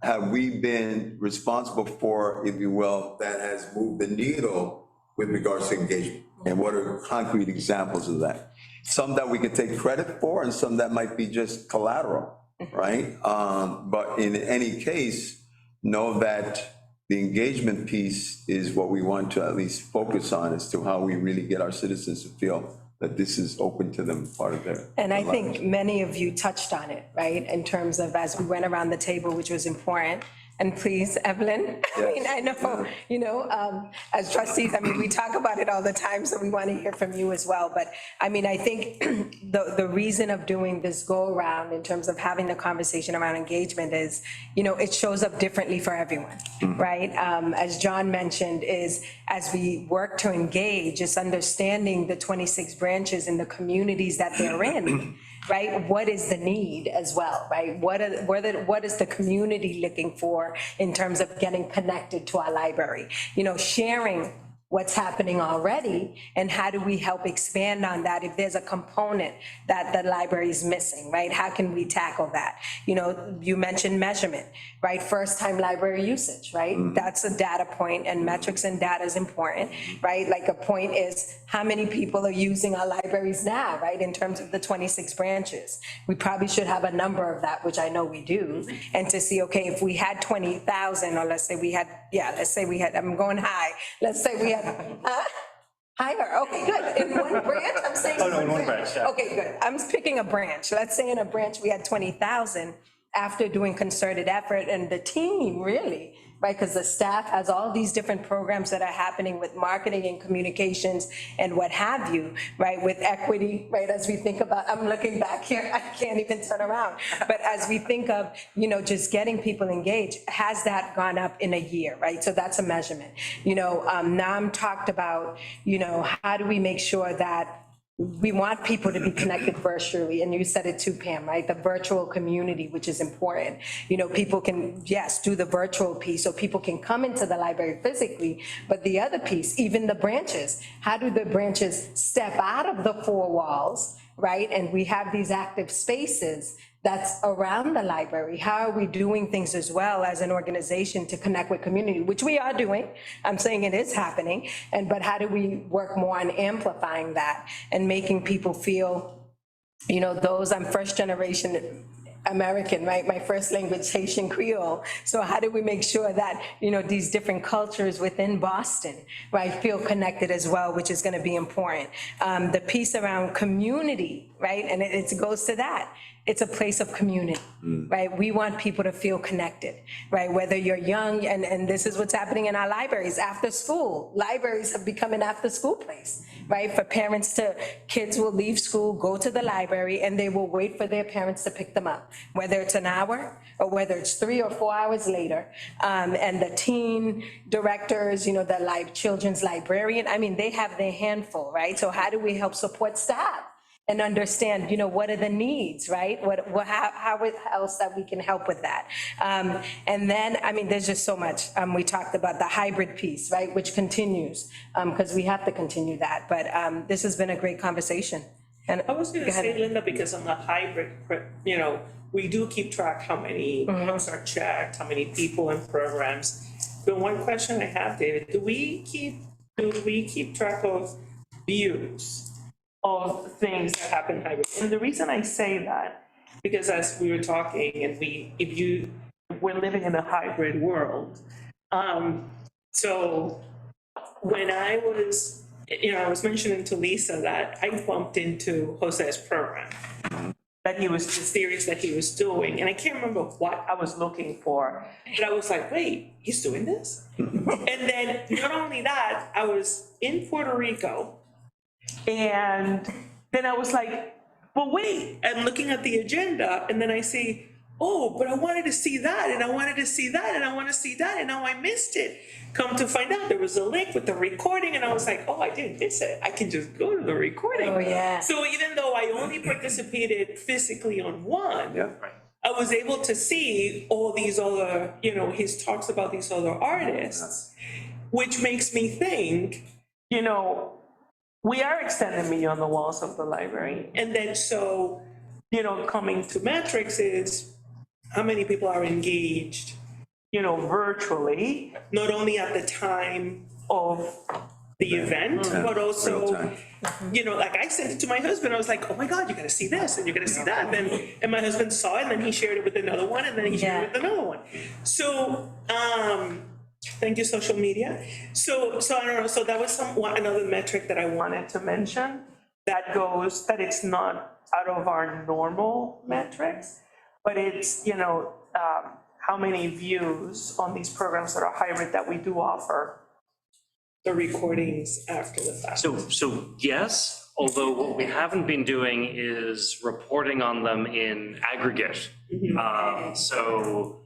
have we been responsible for, if you will, that has moved the needle with regards to engagement? And what are concrete examples of that? Some that we could take credit for and some that might be just collateral, right? But in any case, know that the engagement piece is what we want to at least focus on as to how we really get our citizens to feel that this is open to them, part of their. And I think many of you touched on it, right? In terms of, as we went around the table, which was important, And please, Evelyn, I mean, I know, as trustees, I mean, we talk about it all the time, so we want to hear from you as well. But I mean, I think the reason of doing this go-around in terms of having the conversation around engagement is, it shows up differently for everyone, right? As John mentioned, is as we work to engage, it's understanding the 26 branches in the communities that they're in. Right? What is the need as well, right? What is the community looking for in terms of getting connected to our library? Sharing what's happening already, and how do we help expand on that if there's a component that the library is missing, right? How can we tackle that? You mentioned measurement, right? First-time library usage, right? That's a data point, and metrics and data is important, right? Like a point is how many people are using our libraries now, right? In terms of the 26 branches. We probably should have a number of that, which I know we do, and to see, okay, if we had 20,000, or let's say we had, I'm going high, let's say we had higher, okay, good. In one branch, I'm saying. Oh, no, in one branch, yeah. Okay, good. I'm picking a branch. Let's say in a branch, we had 20,000 after doing concerted effort, and the team really, right? Because the staff has all these different programs that are happening with marketing and communications and what have you, right? With equity, right? As we think about, I'm looking back here, I can't even turn around. But as we think of, just getting people engaged, has that gone up in a year, right? So that's a measurement. Nam talked about, how do we make sure that we want people to be connected virtually, and you said it too, Pam, right? The virtual community, which is important. People can, yes, do the virtual piece, so people can come into the library physically, but the other piece, even the branches, how do the branches step out of the four walls, right? And we have these active spaces that's around the library. How are we doing things as well as an organization to connect with community, which we are doing. I'm saying it is happening. But how do we work more on amplifying that and making people feel, I'm first generation American, right? My first language, Haitian Creole. So how do we make sure that, these different cultures within Boston, right, feel connected as well, which is going to be important. The piece around community, right? And it goes to that. It's a place of community, right? We want people to feel connected, right? Whether you're young, and this is what's happening in our libraries, after school. Libraries have become an after school place, right? For kids will leave school, go to the library, and they will wait for their parents to pick them up, whether it's an hour or whether it's 3 or 4 hours later. And the teen directors, the children's librarian, I mean, they have their handful, right? So how do we help support staff and understand, what are the needs, right? How else that we can help with that? And then, I mean, there's just so much. We talked about the hybrid piece, right, which continues, because we have to continue that. But this has been a great conversation. And I was gonna say, Linda, because on the hybrid, we do keep track how many homes are checked, how many people in programs. But one question I have, David, do we keep track of views of things that happen hybrid? And the reason I say that, because as we were talking, and we're living in a hybrid world. So when I was, I was mentioning to Lisa that I bumped into Jose's program, that the series that he was doing, and I can't remember what I was looking for, but I was like, wait, he's doing this? And then not only that, I was in Puerto Rico, and then I was like, well, wait, I'm looking at the agenda, and then I see, oh, but I wanted to see that, and I wanted to see that, and I want to see that, and now I missed it. Come to find out, there was a link with the recording, and I was like, oh, I didn't miss it. I can just go to the recording. Oh, yeah. So even though I only participated physically on one, I was able to see all these other, his talks about these other artists, which makes me think, we are extending beyond the walls of the library. And then so, coming to metrics is how many people are engaged, virtually, not only at the time of the event, but also, like I sent it to my husband, I was like, oh my God, you gotta see this, and you're gonna see that, and my husband saw it, and then he shared it with another one, and then he shared it with another one. So, thank you, social media. So I don't know, so that was another metric that I wanted to mention, that it's not out of our normal metrics, but it's, how many views on these programs that are hybrid that we do offer. The recordings after the fact. So yes, although what we haven't been doing is reporting on them in aggregate. So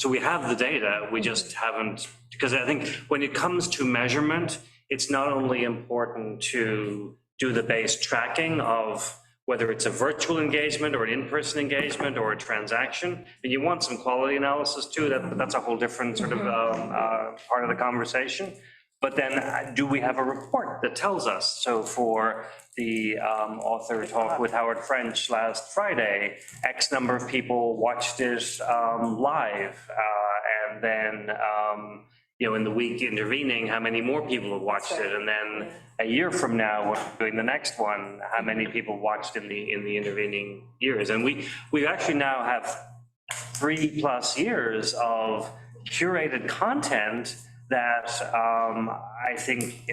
we have the data, we just haven't, because I think when it comes to measurement, it's not only important to do the base tracking of whether it's a virtual engagement or an in-person engagement or a transaction, and you want some quality analysis too, that's a whole different sort of part of the conversation. But then do we have a report that tells us? So for the author talk with Howard French last Friday, X number of people watched it live. And then, in the week intervening, how many more people have watched it? And then a year from now, when we're doing the next one, how many people watched in the intervening years? And we actually now have 3+ years of curated content that I think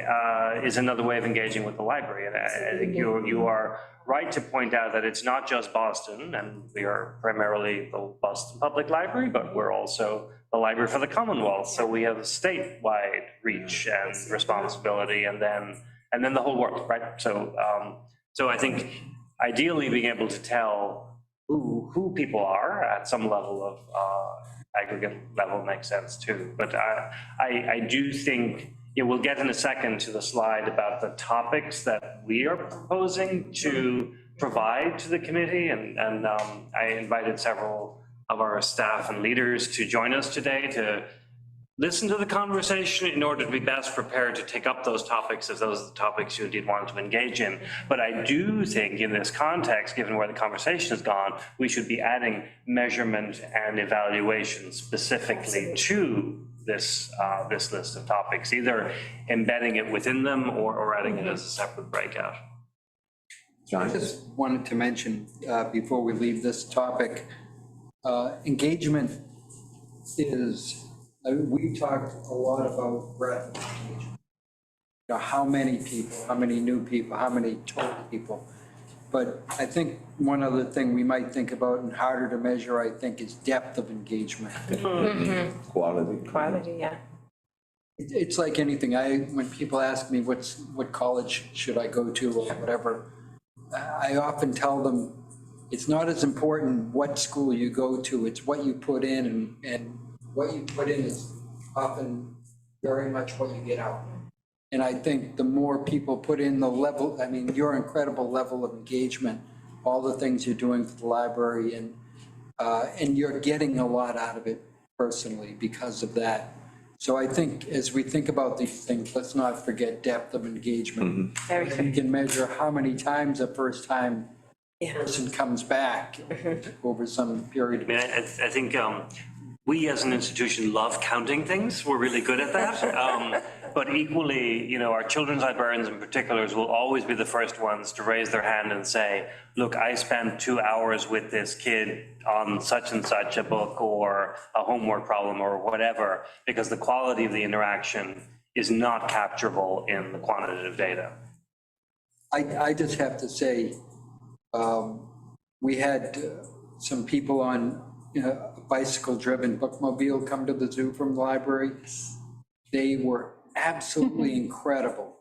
is another way of engaging with the library. And I think you are right to point out that it's not just Boston, and we are primarily the Boston Public Library, but we're also the Library for the Commonwealth. So we have statewide reach and responsibility, and then the whole world, right? So I think ideally being able to tell who people are at some level of aggregate level makes sense too. But I do think we'll get in a second to the slide about the topics that we are proposing to provide to the committee. And I invited several of our staff and leaders to join us today to listen to the conversation in order to be best prepared to take up those topics if those are the topics you indeed want to engage in. But I do think in this context, given where the conversation has gone, we should be adding measurement and evaluation specifically to this list of topics, either embedding it within them or adding it as a separate breakout. I just wanted to mention, before we leave this topic, engagement is, we talked a lot about breadth of engagement. How many people, how many new people, how many total people. But I think one other thing we might think about and harder to measure, I think, is depth of engagement. Quality. Yeah. It's like anything. When people ask me what college should I go to or whatever, I often tell them it's not as important what school you go to, it's what you put in, and what you put in is often very much what you get out. And I think the more people put in the level, I mean, your incredible level of engagement, all the things you're doing for the library, and you're getting a lot out of it personally because of that. So I think as we think about these things, let's not forget depth of engagement. Mm-hmm. You can measure how many times a first time person comes back over some period of time. I think we as an institution love counting things. We're really good at that. But equally, our children's librarians in particular will always be the first ones to raise their hand and say, look, I spent 2 hours with this kid on such and such a book or a homework problem or whatever, because the quality of the interaction is not capturable in the quantitative data. I just have to say, we had some people on a bicycle-driven bookmobile come to the zoo from the library. They were absolutely incredible.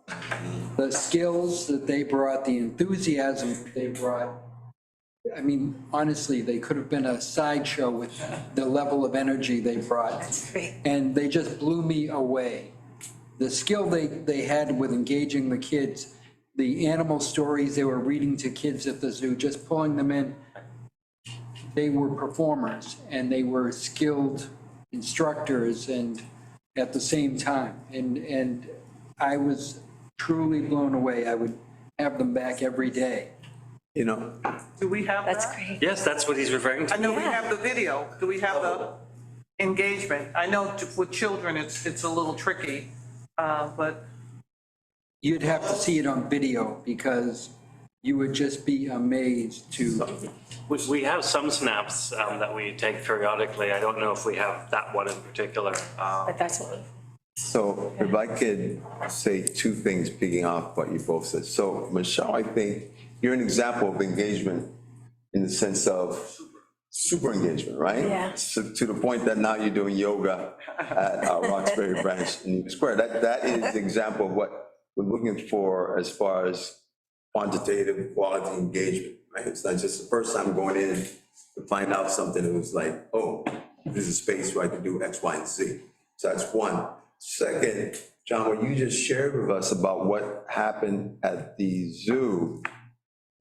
The skills that they brought, the enthusiasm that they brought, I mean, honestly, they could have been a sideshow with the level of energy they brought. That's great. And they just blew me away. The skill they had with engaging the kids, the animal stories they were reading to kids at the zoo, just pulling them in. They were performers and they were skilled instructors and at the same time. And I was truly blown away. I would have them back every day. Do we have that? That's great. Yes, that's what he's referring to. I know we have the video. Do we have the engagement? I know with children, it's a little tricky, but. You'd have to see it on video because you would just be amazed to. We have some snaps that we take periodically. I don't know if we have that one in particular. But that's what. So if I could say two things picking off what you both said. So Michelle, I think you're an example of engagement in the sense of super engagement, right? Yeah. So to the point that now you're doing yoga at Roxbury Branch in Union Square. That is the example of what we're looking for as far as quantitative quality engagement, right? It's not just the first time going in to find out something. It was like, oh, this is a space where I can do X, Y, and Z. So that's one. Second, John, what you just shared with us about what happened at the zoo,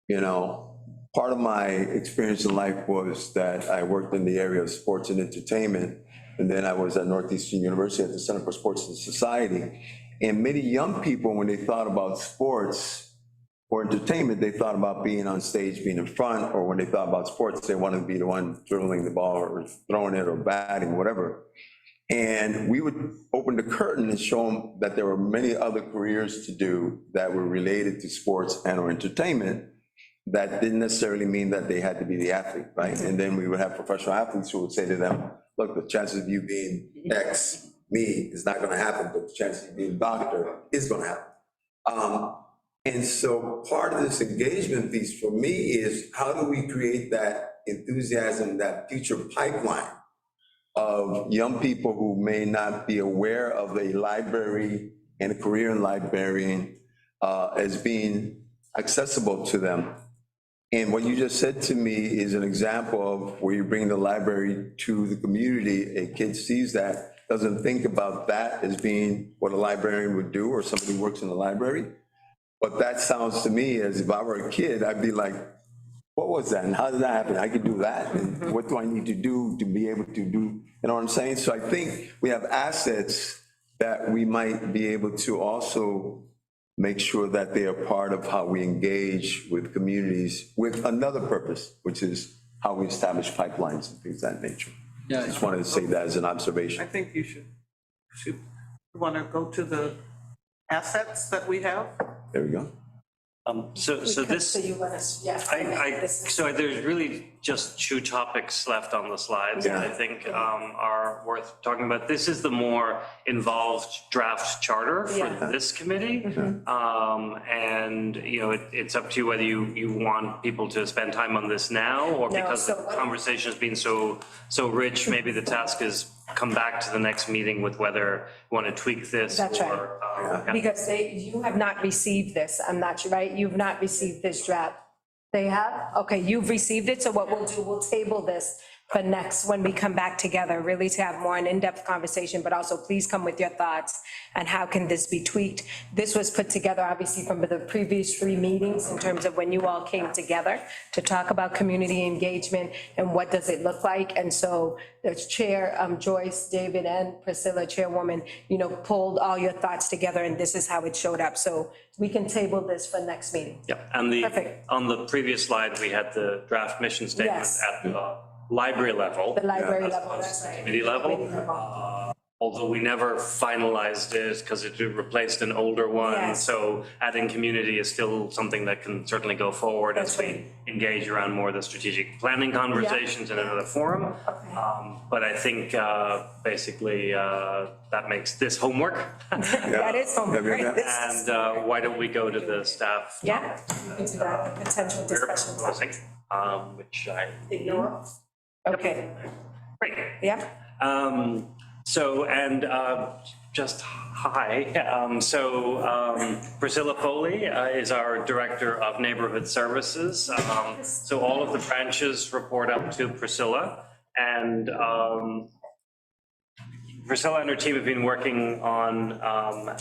you know, part of my experience in life was that I worked in the area of sports and entertainment, and then I was at Northeastern University at the Center for Sports and Society. And many young people, when they thought about sports or entertainment, they thought about being on stage, being in front, or when they thought about sports, they wanted to be the one dribbling the ball or throwing it or batting, whatever. And we would open the curtain and show them that there were many other careers to do that were related to sports and or entertainment. That didn't necessarily mean that they had to be the athlete, right? And then we would have professional athletes who would say to them, look, the chances of you being X, me, is not gonna happen, but the chances of you being doctor is gonna happen. And so part of this engagement piece for me is how do we create that enthusiasm, that future pipeline of young people who may not be aware of a library and a career in librarian as being accessible to them. And what you just said to me is an example of where you bring the library to the community. A kid sees that, doesn't think about that as being what a librarian would do or somebody who works in the library. But that sounds to me as if I were a kid, I'd be like, what was that? And how did that happen? I could do that. And what do I need to do to be able to do, you know what I'm saying? So I think we have assets that we might be able to also make sure that they are part of how we engage with communities with another purpose, which is how we establish pipelines and things of that nature. Yeah, I just wanted to say that as an I observation. think you should want to go to the assets that we have. There we go. So this, So you want us, yeah. so there's really just two topics left on the slides that I think are worth talking about. This is the more involved draft charter for this committee. And, you know, it's up to you whether you want people to spend time on this now, or because the conversation has been so rich, maybe the task is come back to the next meeting with whether you want to tweak this. That's right. Or, Because you have not received this, I'm not sure, right? You've not received this draft. They have? Okay, you've received it, so what we'll do, we'll table this for next, when we come back together, really to have more an in-depth conversation, but also please come with your thoughts and how can this be tweaked. This was put together, obviously, from the previous 3 meetings in terms of when you all came together to talk about community engagement and what does it look like. And so the chair, Joyce, David, and Priscilla, chairwoman, you know, pulled all your thoughts together, and this is how it showed up. So we can table this for next meeting. Yep, and Perfect. on the previous slide, we had the draft mission statement Yes. at the library level. The library as level, opposed that's to right. Committee level. Committee level. Although we never finalized it because it replaced an older one. Yes. So adding community is still something that can certainly go forward as we engage around more of the strategic planning conversations in another forum. But I think basically that makes this homework. That is homework, right? This is- And why don't we go to the staff? Yeah, into that potential We're discussion. proposing, which I, Ignore. Okay, great. yeah. So, and just hi, Priscilla Foley is our Director of Neighborhood Services. So all of the branches report up to Priscilla, and Priscilla and her team have been working on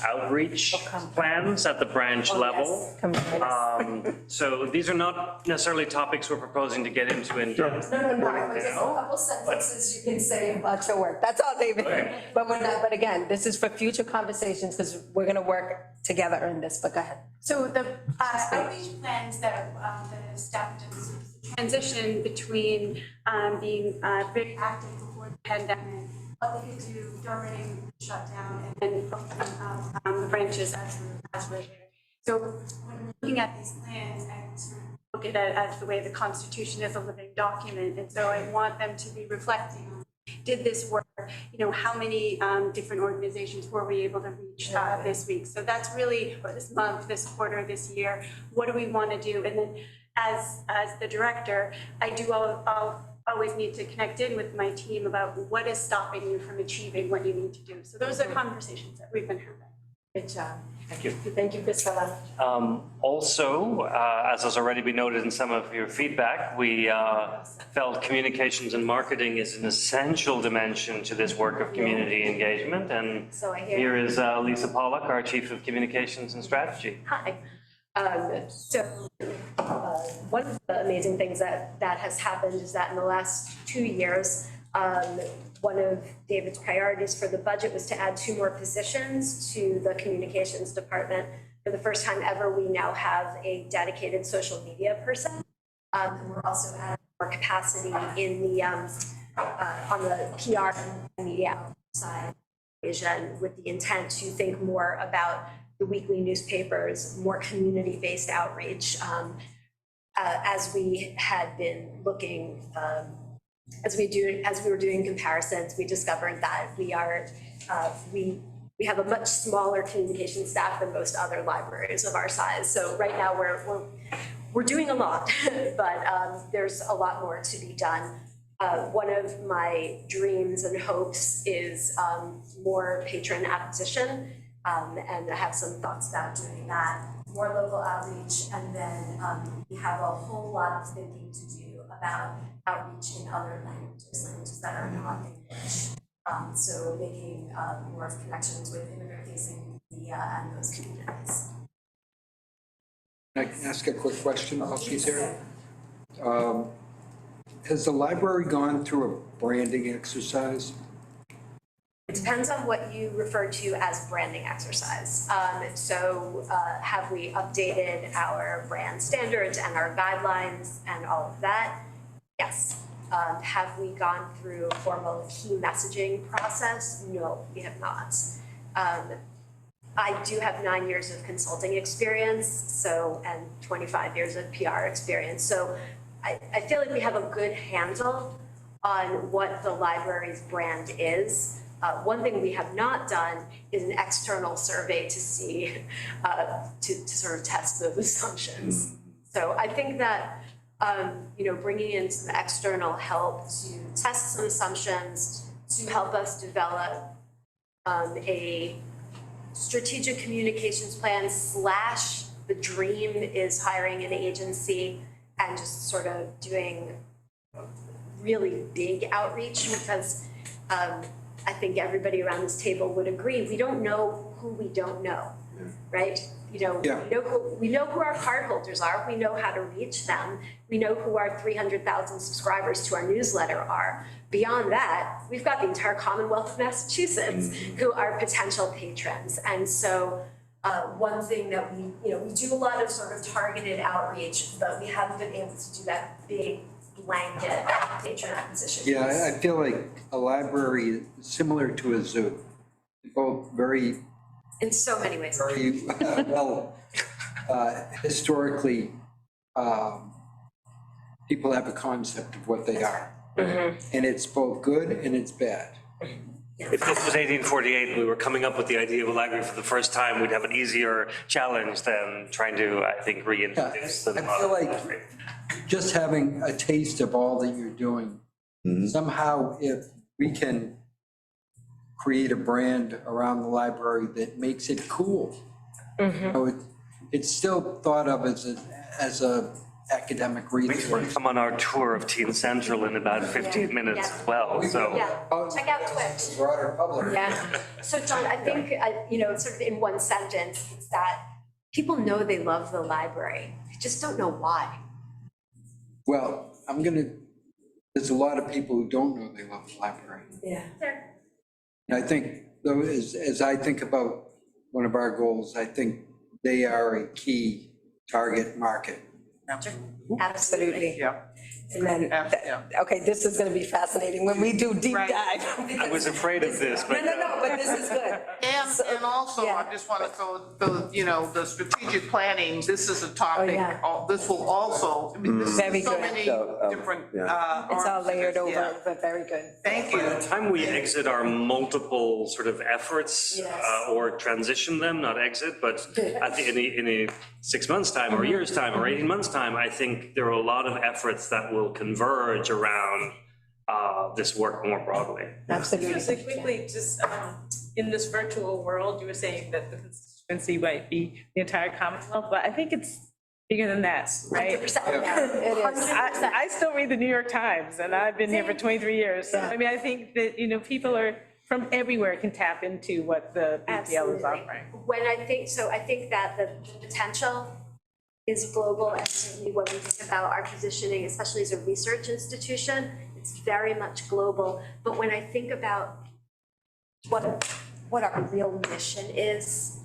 outreach plans at the branch level. Come join us. So these are not necessarily topics we're proposing to get into in depth. No, just a couple sentences you can say about your work, that's all, David. Okay. But we're not, but again, this is for future conversations, because we're gonna work together in this, but go ahead. So the outreach plans that the staff does is the transition between being very active before the pandemic, what they could do during the shutdown, and then opening up the branches as we're there. So when we're looking at these plans, I sort of look at it as the way the Constitution is a living document, and so I want them to be reflecting on, did this work? You know, how many different organizations were we able to reach this week? So that's really, or this month, this quarter, this year, what do we want to do? And then as the director, I'll always need to connect in with my team about what is stopping you from achieving what you need to do. So those are conversations that we've been having. Good job. Thank you. Thank you, Priscilla. Also, as has already been noted in some of your feedback, we felt communications and marketing is an essential dimension to this work of community engagement. And So I hear. here is Lisa Pollock, our Chief of Communications and Strategy. Hi. One of the amazing things that has happened is that in the last 2 years, one of David's priorities for the budget was to add 2 more positions to the communications department. For the first time ever, we now have a dedicated social media person. And we're also adding more capacity in the, on the PR and media side vision, with the intent to think more about the weekly newspapers, more community-based outreach. As we had been looking, as we were doing comparisons, we discovered that we have a much smaller communication staff than most other libraries of our size. So right now we're doing a lot, but there's a lot more to be done. One of my dreams and hopes is more patron acquisition, and I have some thoughts about doing that. More local outreach, and then we have a whole lot of thinking to do about outreach in other languages that are not English. So making more of connections with immigrant-facing media and those communities. I can ask a quick question while she's here. Has the library gone through a branding exercise? It depends on what you refer to as branding exercise. Have we updated our brand standards and our guidelines and all of that? Yes. Have we gone through a formal key messaging process? No, we have not. I do have 9 years of consulting experience, and 25 years of PR experience. So I feel like we have a good handle on what the library's brand is. One thing we have not done is an external survey to see, to sort of test those assumptions. So I think that, bringing in some external help to test some assumptions, to help us develop a strategic communications plan / the dream is hiring an agency and just sort of doing really big outreach, because I think everybody around this table would agree, we don't know who we don't know, right? Yeah. We know who our cardholders are, we know how to reach them, we know who our 300,000 subscribers to our newsletter are. Beyond that, we've got the entire Commonwealth of Massachusetts who are potential patrons. And so one thing that we do a lot of sort of targeted outreach, but we haven't been able to do that big blanket patron acquisition. Yeah, I feel like a library is similar to a zoo. Both very, In so many ways. very well, historically, people have a concept of what they are. And it's both good and it's bad. If this was 1848, we were coming up with the idea of a library for the first time, we'd have an easier challenge than trying to, I think, reintroduce the I feel modern like library. just having a taste of all that you're doing, somehow if we can create a brand around the library that makes it cool. It's still thought of as a academic resource. Come on our tour of Teen Central in about 15 minutes as well, so. Yeah, check out Twitch. Broader public. Yeah. So John, I think, sort of in one sentence, it's that people know they love the library. They just don't know why. Well, there's a lot of people who don't know they love the library. Yeah. And I think, though, as I think about one of our goals, I think they are a key target market. Absolutely. Yeah. And then, okay, this is gonna be fascinating when we do deep Right. dive. I was afraid of this, but. No, but this is good. And also, I just want to throw, the strategic planning, this is a topic, yeah. this will also, I mean, this Very is so good. many different. It's all layered Yeah. over, but very good. Thank By the you. time we exit our multiple sort of efforts, Yes. or transition them, not exit, but in a 6 months' time, or a year's time, or 18 months' time, I think there are a lot of efforts that will will converge around this work more broadly. Absolutely. Just quickly, just in this virtual world, you were saying that the constituency might be the entire Commonwealth, but I think it's bigger than that, right? 100%. It is. I still read the New York Times, and I've been here for 23 years. So, I mean, I think that, people are from everywhere can tap into what the BPL is Absolutely. offering. I think that the potential is global, and certainly when we think about our positioning, especially as a research institution, it's very much global. But when I think about what our real mission is,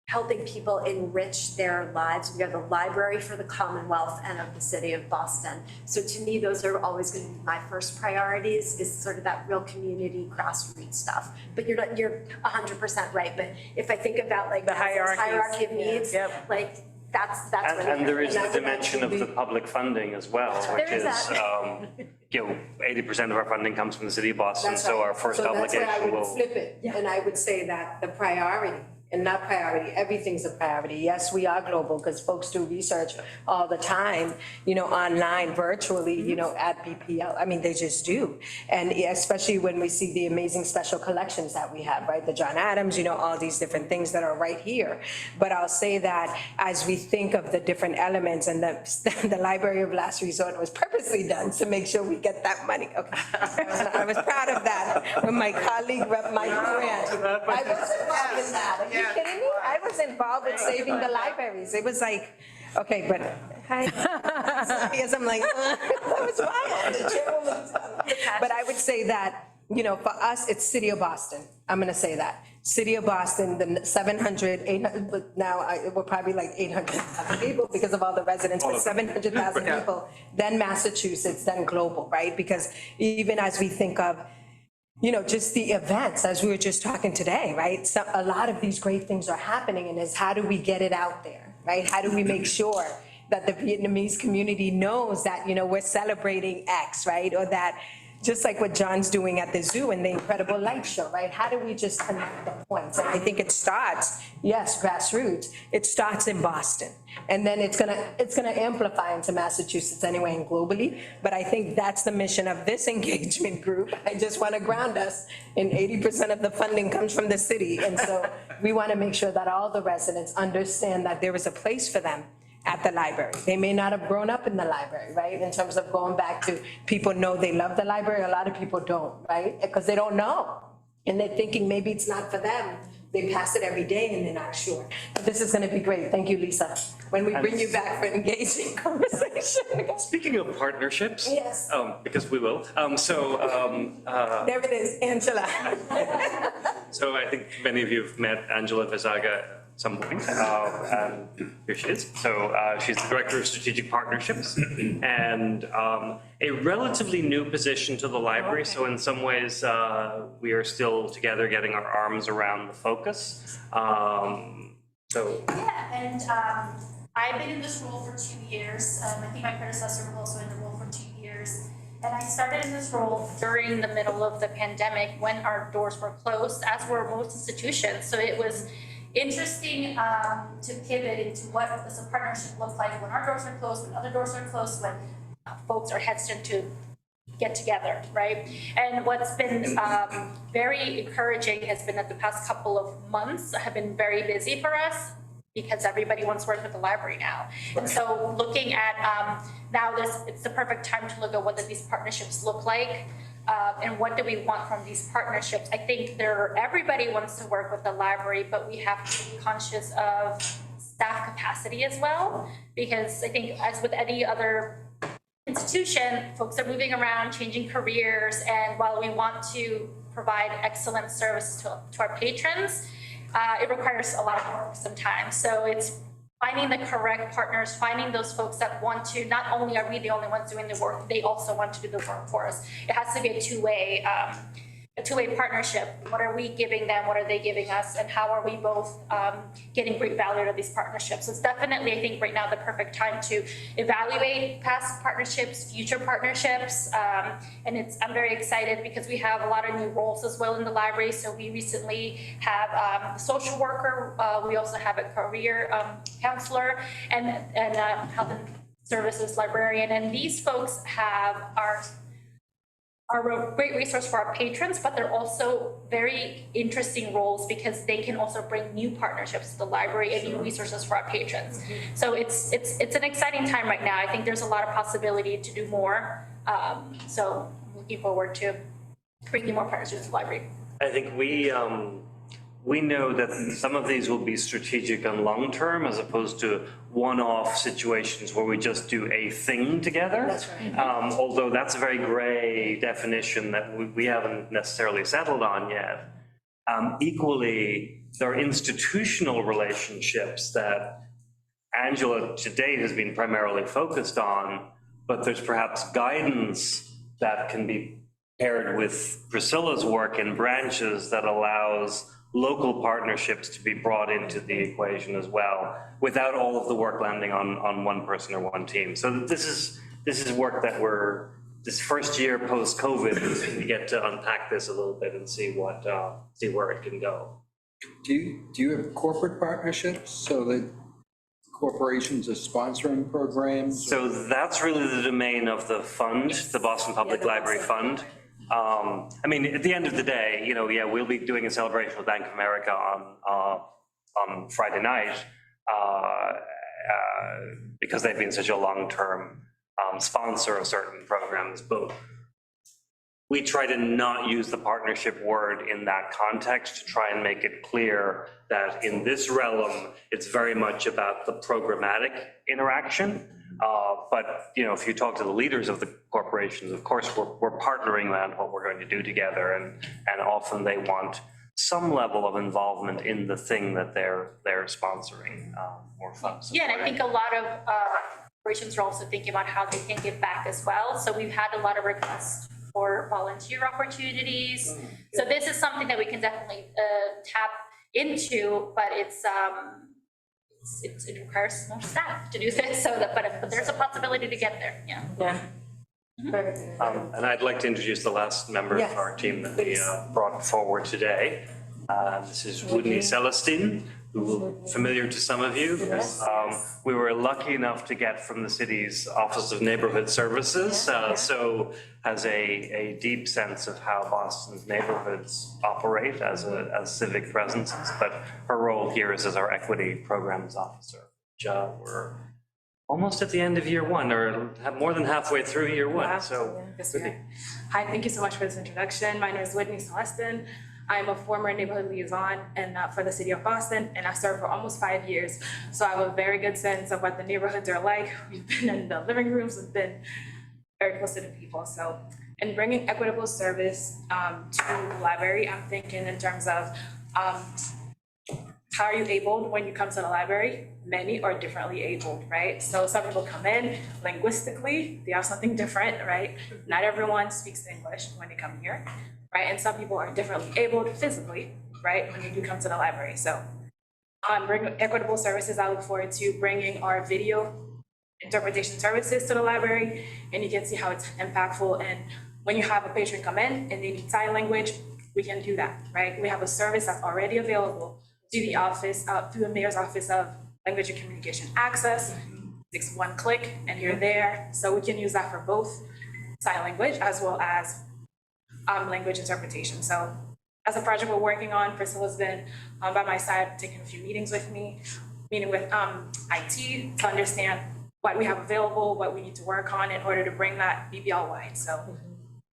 helping people enrich their lives. We are the library for the Commonwealth and of the city of Boston. So to me, those are always going to be my first priorities, is sort of that real community grassroots stuff. But you're 100% right. But if I think about like The hierarchy of needs, Yep. like that's And there is the that's dimension of the public funding as well, which There is is, that. 80% of our funding comes from the city of Boston, That's so right. our first So that's why I obligation would will. flip it, and I would say that the priority, and not priority, everything's a priority. Yes, we are global because folks do research all the time, online, virtually, at BPL. I mean, they just do. And especially when we see the amazing special collections that we have, right? The John Adams, all these different things that are right here. But I'll say that as we think of the different elements, and the Library of Last Resort was purposely done to make sure we get that money. Okay. I was proud of that with my colleague, Rep. Mike Grant. I was involved in that. Are you kidding me? I was involved in saving the libraries. It was like, okay, but yes, I'm like, that was wild. The chairwoman. But I would say that, for us, it's City of Boston. I'm gonna say that. City of Boston, the 700, 800, but now we're probably like 800,000 people because of all the residents, but 700,000 people, then Massachusetts, then global, right? Because even as we think of, just the events, as we were just talking today, right? So a lot of these great things are happening, and is how do we get it out there, right? How do we make sure that the Vietnamese community knows that, we're celebrating X, right? Or that, just like what John's doing at the zoo and the Incredible Light Show, right? How do we just connect the points? And I think it starts, yes, grassroots, it starts in Boston. And then it's gonna amplify into Massachusetts anyway and globally. But I think that's the mission of this engagement group. I just wanna ground us in 80% of the funding comes from the city. And so we wanna make sure that all the residents understand that there is a place for them at the library. They may not have grown up in the library, right? In terms of going back to, people know they love the library, a lot of people don't, right? Because they don't know. And they're thinking maybe it's not for them. They pass it every day and they're not sure. But this is gonna be great. Thank you, Lisa. When we bring you back for engaging conversation. Speaking of partnerships. Yes. Because we will, There it is, Angela. so I think many of you have met Angela Vizaga at some point, and here she is. So she's the Director of Strategic Partnerships, and a relatively new position to the library. So in some ways, we are still together getting our arms around the focus. Yeah, and I've been in this role for 2 years. I think my predecessor was also in the role for 2 years. And I started in this role during the middle of the pandemic when our doors were closed, as were most institutions. So it was interesting to pivot into what does a partnership look like when our doors are closed, when other doors are closed, when folks are hesitant to get together, right? And what's been very encouraging has been that the past couple of months have been very busy for us because everybody wants to work with the library now. And so looking at now it's the perfect time to look at what do these partnerships look like. And what do we want from these partnerships? I think everybody wants to work with the library, but we have to be conscious of staff capacity as well. Because I think as with any other institution, folks are moving around, changing careers. And while we want to provide excellent service to our patrons, it requires a lot of work sometimes. So it's finding the correct partners, finding those folks that want to, not only are we the only ones doing the work, they also want to do the work for us. It has to be a two-way partnership. What are we giving them? What are they giving us? And how are we both getting great value out of these partnerships? So it's definitely, I think, right now the perfect time to evaluate past partnerships, future partnerships. And I'm very excited because we have a lot of new roles as well in the library. So we recently have a social worker. We also have a career counselor and health and services librarian, and these folks are a great resource for our patrons, but they're also very interesting roles because they can also bring new partnerships to the library and new resources for our patrons. So it's an exciting time right now. I think there's a lot of possibility to do more. So I'm looking forward to bringing more partnerships to the library. I think we know that some of these will be strategic and long-term as opposed to one-off situations where we just do a thing together. That's right. Although that's a very gray definition that we haven't necessarily settled on yet. Equally, there are institutional relationships that Angela to date has been primarily focused on, but there's perhaps guidance that can be paired with Priscilla's work in branches that allows local partnerships to be brought into the equation as well, without all of the work landing on one person or one team. So this is work that this first year post-COVID, we get to unpack this a little bit and see where it can go. Do you have corporate partnerships so that corporations are sponsoring programs? So that's really the domain of the fund, the Boston Public Library Fund. I mean, at the end of the day, we'll be doing a celebration with Bank of America on Friday night because they've been such a long-term sponsor of certain programs. But we try to not use the partnership word in that context to try and make it clear that in this realm, it's very much about the programmatic interaction. But if you talk to the leaders of the corporations, of course, we're partnering around what we're going to do together, and often they want some level of involvement in the thing that they're sponsoring or supporting. Yeah, and I think a lot of corporations are also thinking about how they can give back as well. So we've had a lot of requests for volunteer opportunities. So this is something that we can definitely tap into, but it requires more staff to do this, but there's a possibility to get there, Yeah. And I'd like to introduce the last member of our team that we brought forward today. This is Woodney Celestine, who familiar to some of you. We were lucky enough to get from the city's Office of Neighborhood Services, so has a deep sense of how Boston's neighborhoods operate as civic presences. But her role here is as our Equity Programs Officer, which we're almost at the end of year one, or more than halfway through year one. Wow. So, Hi, thank you so much for this introduction. My name is Woodney Celestine. I'm a former neighborhood liaison for the city of Boston, and I served for almost 5 years. So I have a very good sense of what the neighborhoods are like. We've been in the living rooms, we've been very close to the people. So in bringing equitable service to the library, I'm thinking in terms of how are you abled when you come to the library? Many are differently abled, right? So some people come in linguistically, they have something different, right? Not everyone speaks English when they come here, right? And some people are differently abled physically, right? When you do come to the library. So bringing equitable services, I look forward to bringing our video interpretation services to the library, and you can see how it's impactful. And when you have a patron come in and they need sign language, we can do that, right? We have a service that's already available to the office, through the mayor's office of language and communication access. It's one click and you're there. So we can use that for both sign language as well as language interpretation. So as a project we're working on, Priscilla's been by my side, taking a few meetings with me, meeting with IT to understand what we have available, what we need to work on in order to bring that BBL wide. So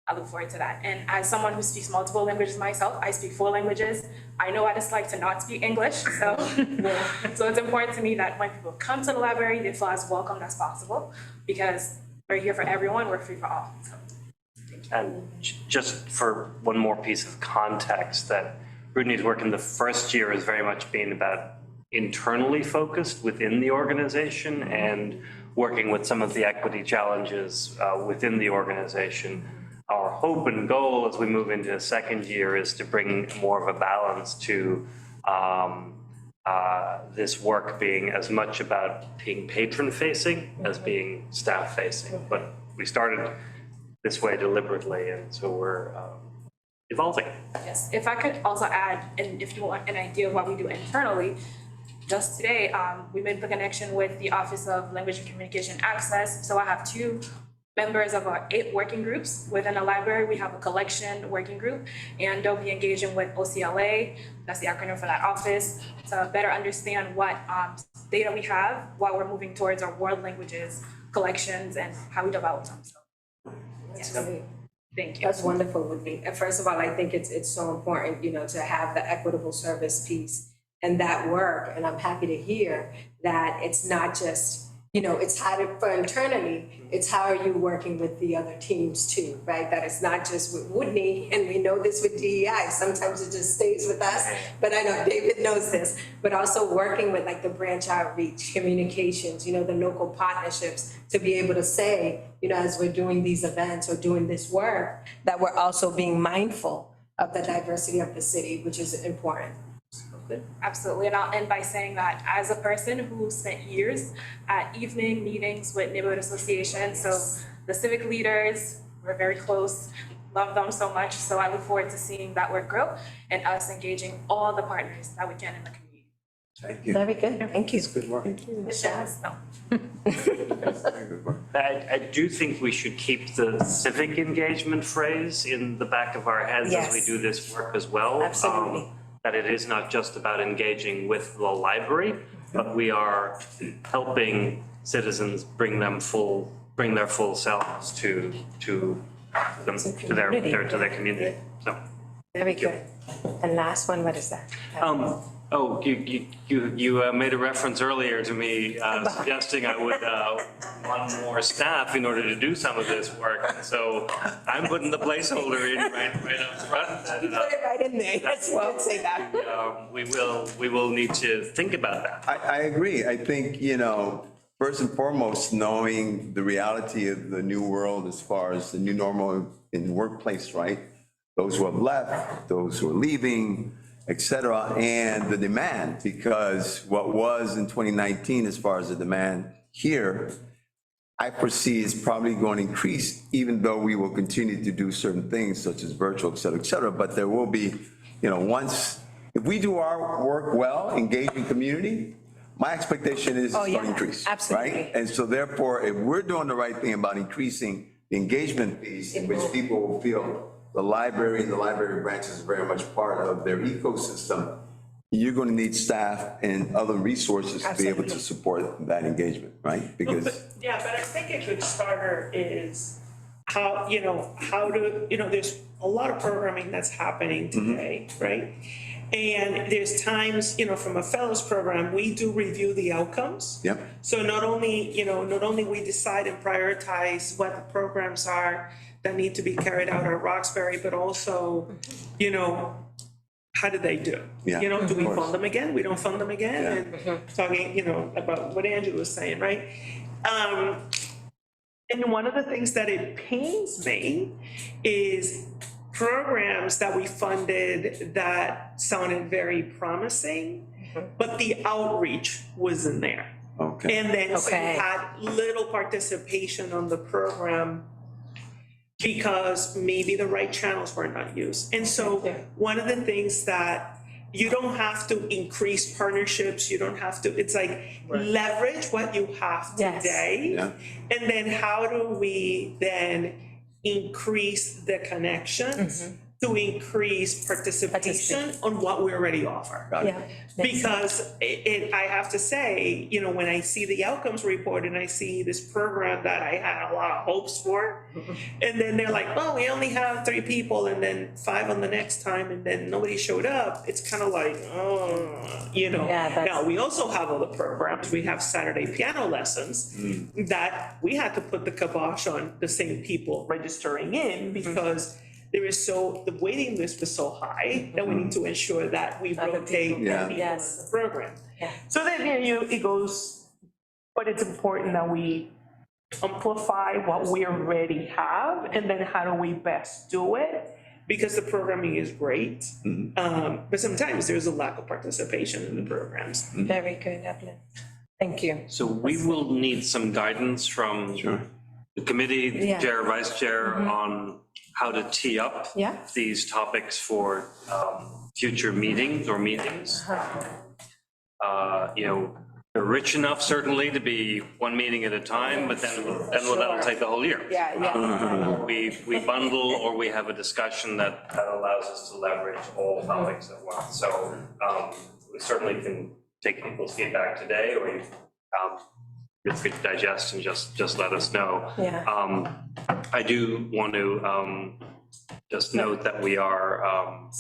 I look forward to that. And as someone who speaks multiple languages myself, I speak 4 languages. I know what it's like to not speak English. So it's important to me that when people come to the library, they feel as welcomed as possible, because we're here for everyone, we're free for all. So, and just for one more piece of context, that Brittany's work in the first year has very much been about internally focused within the organization and working with some of the equity challenges within the organization. Our hope and goal as we move into the second year is to bring more of a balance to this work being as much about being patron-facing as being staff-facing. But we started this way deliberately, and so we're evolving. Yes, if I could also add, and if you want an idea of what we do internally, just today, we made the connection with the Office of Language and Communication Access. So I have 2 members of our 8 working groups within the library. We have a collection working group, and they'll be engaging with OCLA, that's the acronym for that office, to better understand what data we have while we're moving towards our world languages collections and how we develop them. So, That's yes. great. Thank you. That's wonderful, Whitney. And first of all, I think it's so important, to have the equitable service piece and that work. And I'm happy to hear that it's not just, it's how for internally, it's how are you working with the other teams too, right? That it's not just with Whitney, and we know this with DEI, sometimes it just stays with us, but I know David knows this, but also working with like the branch outreach, communications, the local partnerships, to be able to say, as we're doing these events or doing this work, that we're also being mindful of the diversity of the city, which is important. Absolutely, and I'll end by saying that as a person who spent years at evening meetings with neighborhood associations, so the civic leaders, we're very close, love them so much, so I look forward to seeing that work grow and us engaging all the partners that we can in the community. Thank you. Very good, thank you. It's good work. Very good work. I do think we should keep the civic engagement phrase in the back of our heads as we Yes. do this work as well. Absolutely. That it is not just about engaging with the library, but we are helping citizens bring their full selves to their community. So. Very good. And last one, what is that? You made a reference earlier to me suggesting I would want more staff in order to do some of this work. So I'm putting the placeholder in right up front. You put it right in there, yes, you did say that. We will need to think about that. I agree. I think, first and foremost, knowing the reality of the new world as far as the new normal in the workplace, right? Those who have left, those who are leaving, et cetera, and the demand, because what was in 2019 as far as the demand here, I foresee is probably going to increase, even though we will continue to do certain things such as virtual, et cetera, but there will be, if we do our work well, engaging community, my expectation is it's going to increase, absolutely. right? And so therefore, if we're doing the right thing about increasing the engagement piece, in which people will feel the library and the library branch is very much part of their ecosystem, you're going to need staff and other resources to be able to support that engagement, right? Because But I think a good starter is how there's a lot of programming that's happening today, right? And there's times, from a fellows program, we do review the outcomes. Yep. So not only we decide and prioritize what the programs are that need to be carried out at Roxbury, but also, how did they do? Yeah, Do we of course. fund them again? We don't fund them again? Yeah. And talking, about what Angela was saying, right? And one of the things that it pains me is programs that we funded that sounded very promising, but the outreach wasn't there. Okay. And then so you Okay. had little participation on the program because maybe the right channels were not used. And so one of the things that you don't have to increase partnerships, you don't have to, it's like leverage what you have Yes. today. Yeah. And then how do we then increase the connections to increase participation on what we already offer? Yeah. Because I have to say, when I see the outcomes report and I see this program that I had a lot of hopes for, and then they're like, oh, we only have 3 people, and then 5 on the next time, and then nobody showed up, it's kind of like, Yeah, that's- Now, we also have other programs. We have Saturday piano lessons that we had to put the kibosh on the same people registering in because the waiting list was so high that we need to ensure that we rotate Yeah. people in Yes. the program. Yeah. So then, it goes, but it's important that we amplify what we already have, and then how do we best do it? Because the programming is great, but sometimes there's a lack of participation in the programs. Very good, Evelyn. Thank you. So we will need some guidance from the committee, Yeah. chair, vice chair, on how to tee up Yeah. these topics for future meetings or meetings. they're rich enough certainly to be one meeting at a time, but then that'll take the whole year. We bundle or we have a discussion that allows us to leverage all topics at once. So we certainly can take people's feedback today, or you feel free to digest and just let us know. I do want to just note that we are.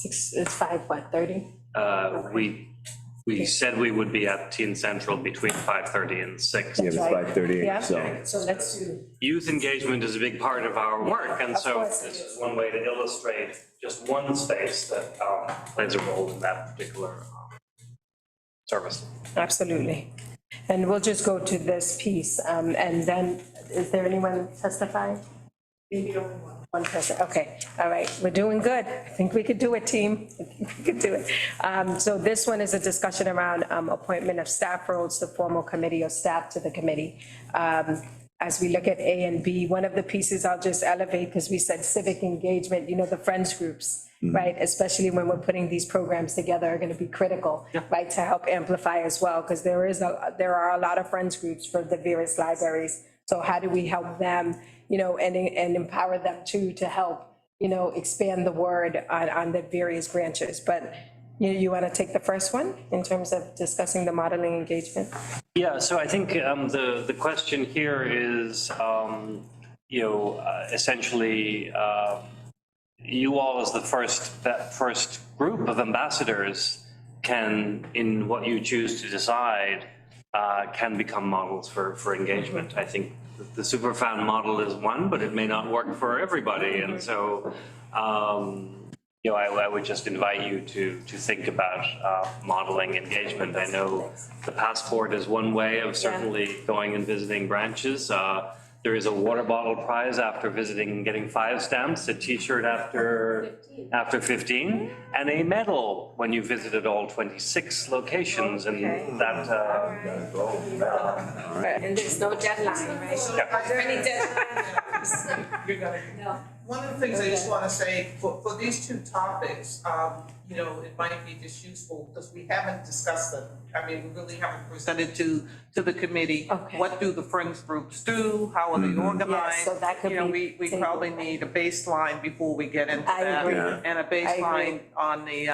It's 5:30? We said we would be at Teen Central between 5:30 and 6. Yeah, it's 5:38, Yeah. so. So let's do. Youth engagement is a big part of our work, and so this is one way to illustrate just one space that plays a role in that particular service. Absolutely. And we'll just go to this piece, and then, is there anyone testifying? Maybe only one. One person, okay, all right, we're doing good. I think we could do it, team. I think we could do it. So this one is a discussion around appointment of staff roles to formal committee or staff to the committee. As we look at A and B, one of the pieces I'll just elevate, because we said civic engagement, the Friends groups, right? Especially when we're putting these programs together, are going to be critical, right? To help amplify as well, because there are a lot of Friends groups for the various libraries. So how do we help them, and empower them too, to help, expand the word on the various branches. But you want to take the first one in terms of discussing the modeling engagement? Yeah, so I think the question here is, essentially, you all as the first group of ambassadors can, in what you choose to decide, can become models for engagement. I think the superfan model is one, but it may not work for everybody. And so, I would just invite you to think about modeling engagement. I know the passport is one way of certainly going and visiting branches. There is a water bottle prize after visiting and getting 5 stamps, a T-shirt after 15, and a medal when you visited all 26 locations. And that. And there's no deadline, right? Are there any deadlines? No. One of the things I just want to say, for these two topics, it might be just useful, because we haven't discussed them. I mean, we really haven't presented to the committee. Okay. What do the Friends groups do? How are they organized? Yes, so that could be We probably need a baseline before we get into I that. agree. Yeah. And a baseline on the,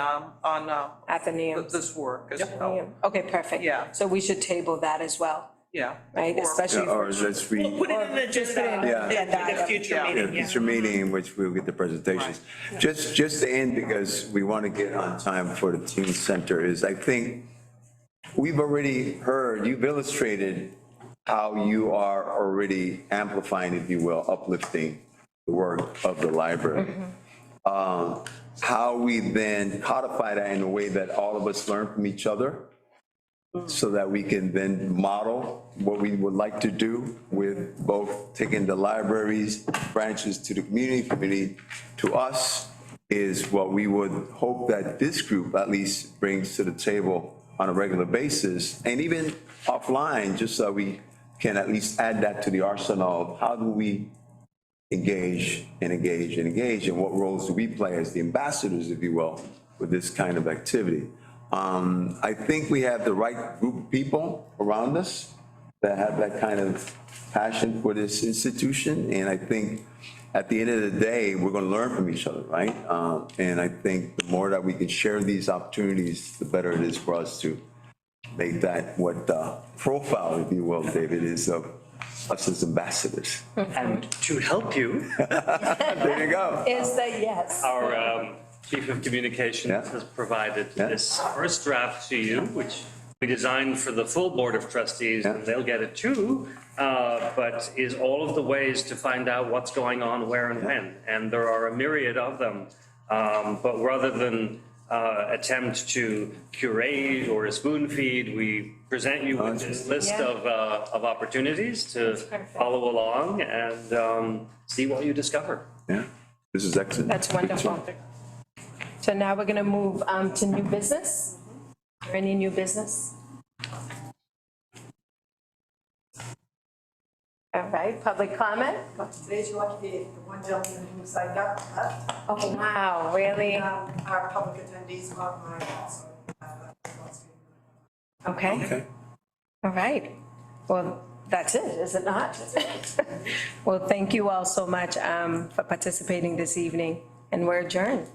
Athenaeum. this work as well. Okay, perfect. Yeah. So we should table that as well, Yeah. right? Or- Especially. Or let's read. Put it in the agenda, Yeah. in the future Yeah. meeting, Future meeting in which we'll get the presentations. Just to end, because we want to get on time for the teen center, is I think we've already heard, you've illustrated how you are already amplifying, if you will, uplifting the work of the library. How we then codify that in a way that all of us learn from each other, so that we can then model what we would like to do with both taking the libraries, branches to the community to us, is what we would hope that this group at least brings to the table on a regular basis, and even offline, just so we can at least add that to the arsenal of how do we engage, and what roles do we play as the ambassadors, if you will, with this kind of activity. I think we have the right group of people around us that have that kind of passion for this institution, and I think at the end of the day, we're going to learn from each other, right? And I think the more that we can share these opportunities, the better it is for us to make that what the profile, if you will, David, is of us as ambassadors. And to help you, There you go. Is the yes. our Chief of Communications has provided this first draft to you, which we designed for the full Board of Trustees, and they'll get it too, but is all of the ways to find out what's going on, where and when. And there are a myriad of them. But rather than attempt to curate or spoon feed, we present you with this list of opportunities to follow along and see what you discover. Yeah, this is excellent. That's wonderful. So now we're going to move to new business. Is there any new business? All right, public comment? Today's lucky, the one gentleman who signed up left. Oh, wow, really? Our public attendees are online, so. Okay. All right. Well, that's it, is it not? Well, thank you all so much for participating this evening, and we're adjourned.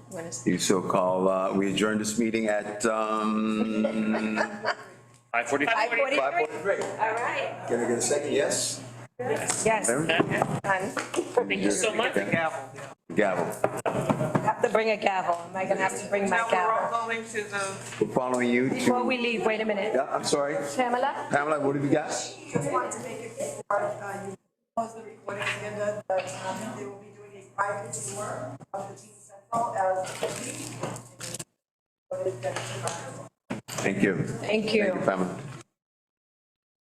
You so-called, we adjourned this meeting at 5:45. 5:43. All right. Can I get a second? Yes? Yes. Done. Thank you so much. Gavel. Have to bring a gavel. Am I gonna have to bring my Now gavel? we're going to the. We're following you Before to, we leave, wait a minute. yeah, I'm sorry. Pamela? Pamela, what have you got? Just wanted to make it before you close the recording agenda, that they will be doing a private tour of the Teen Central as a week. Thank you. Thank you. Thank you, Pamela.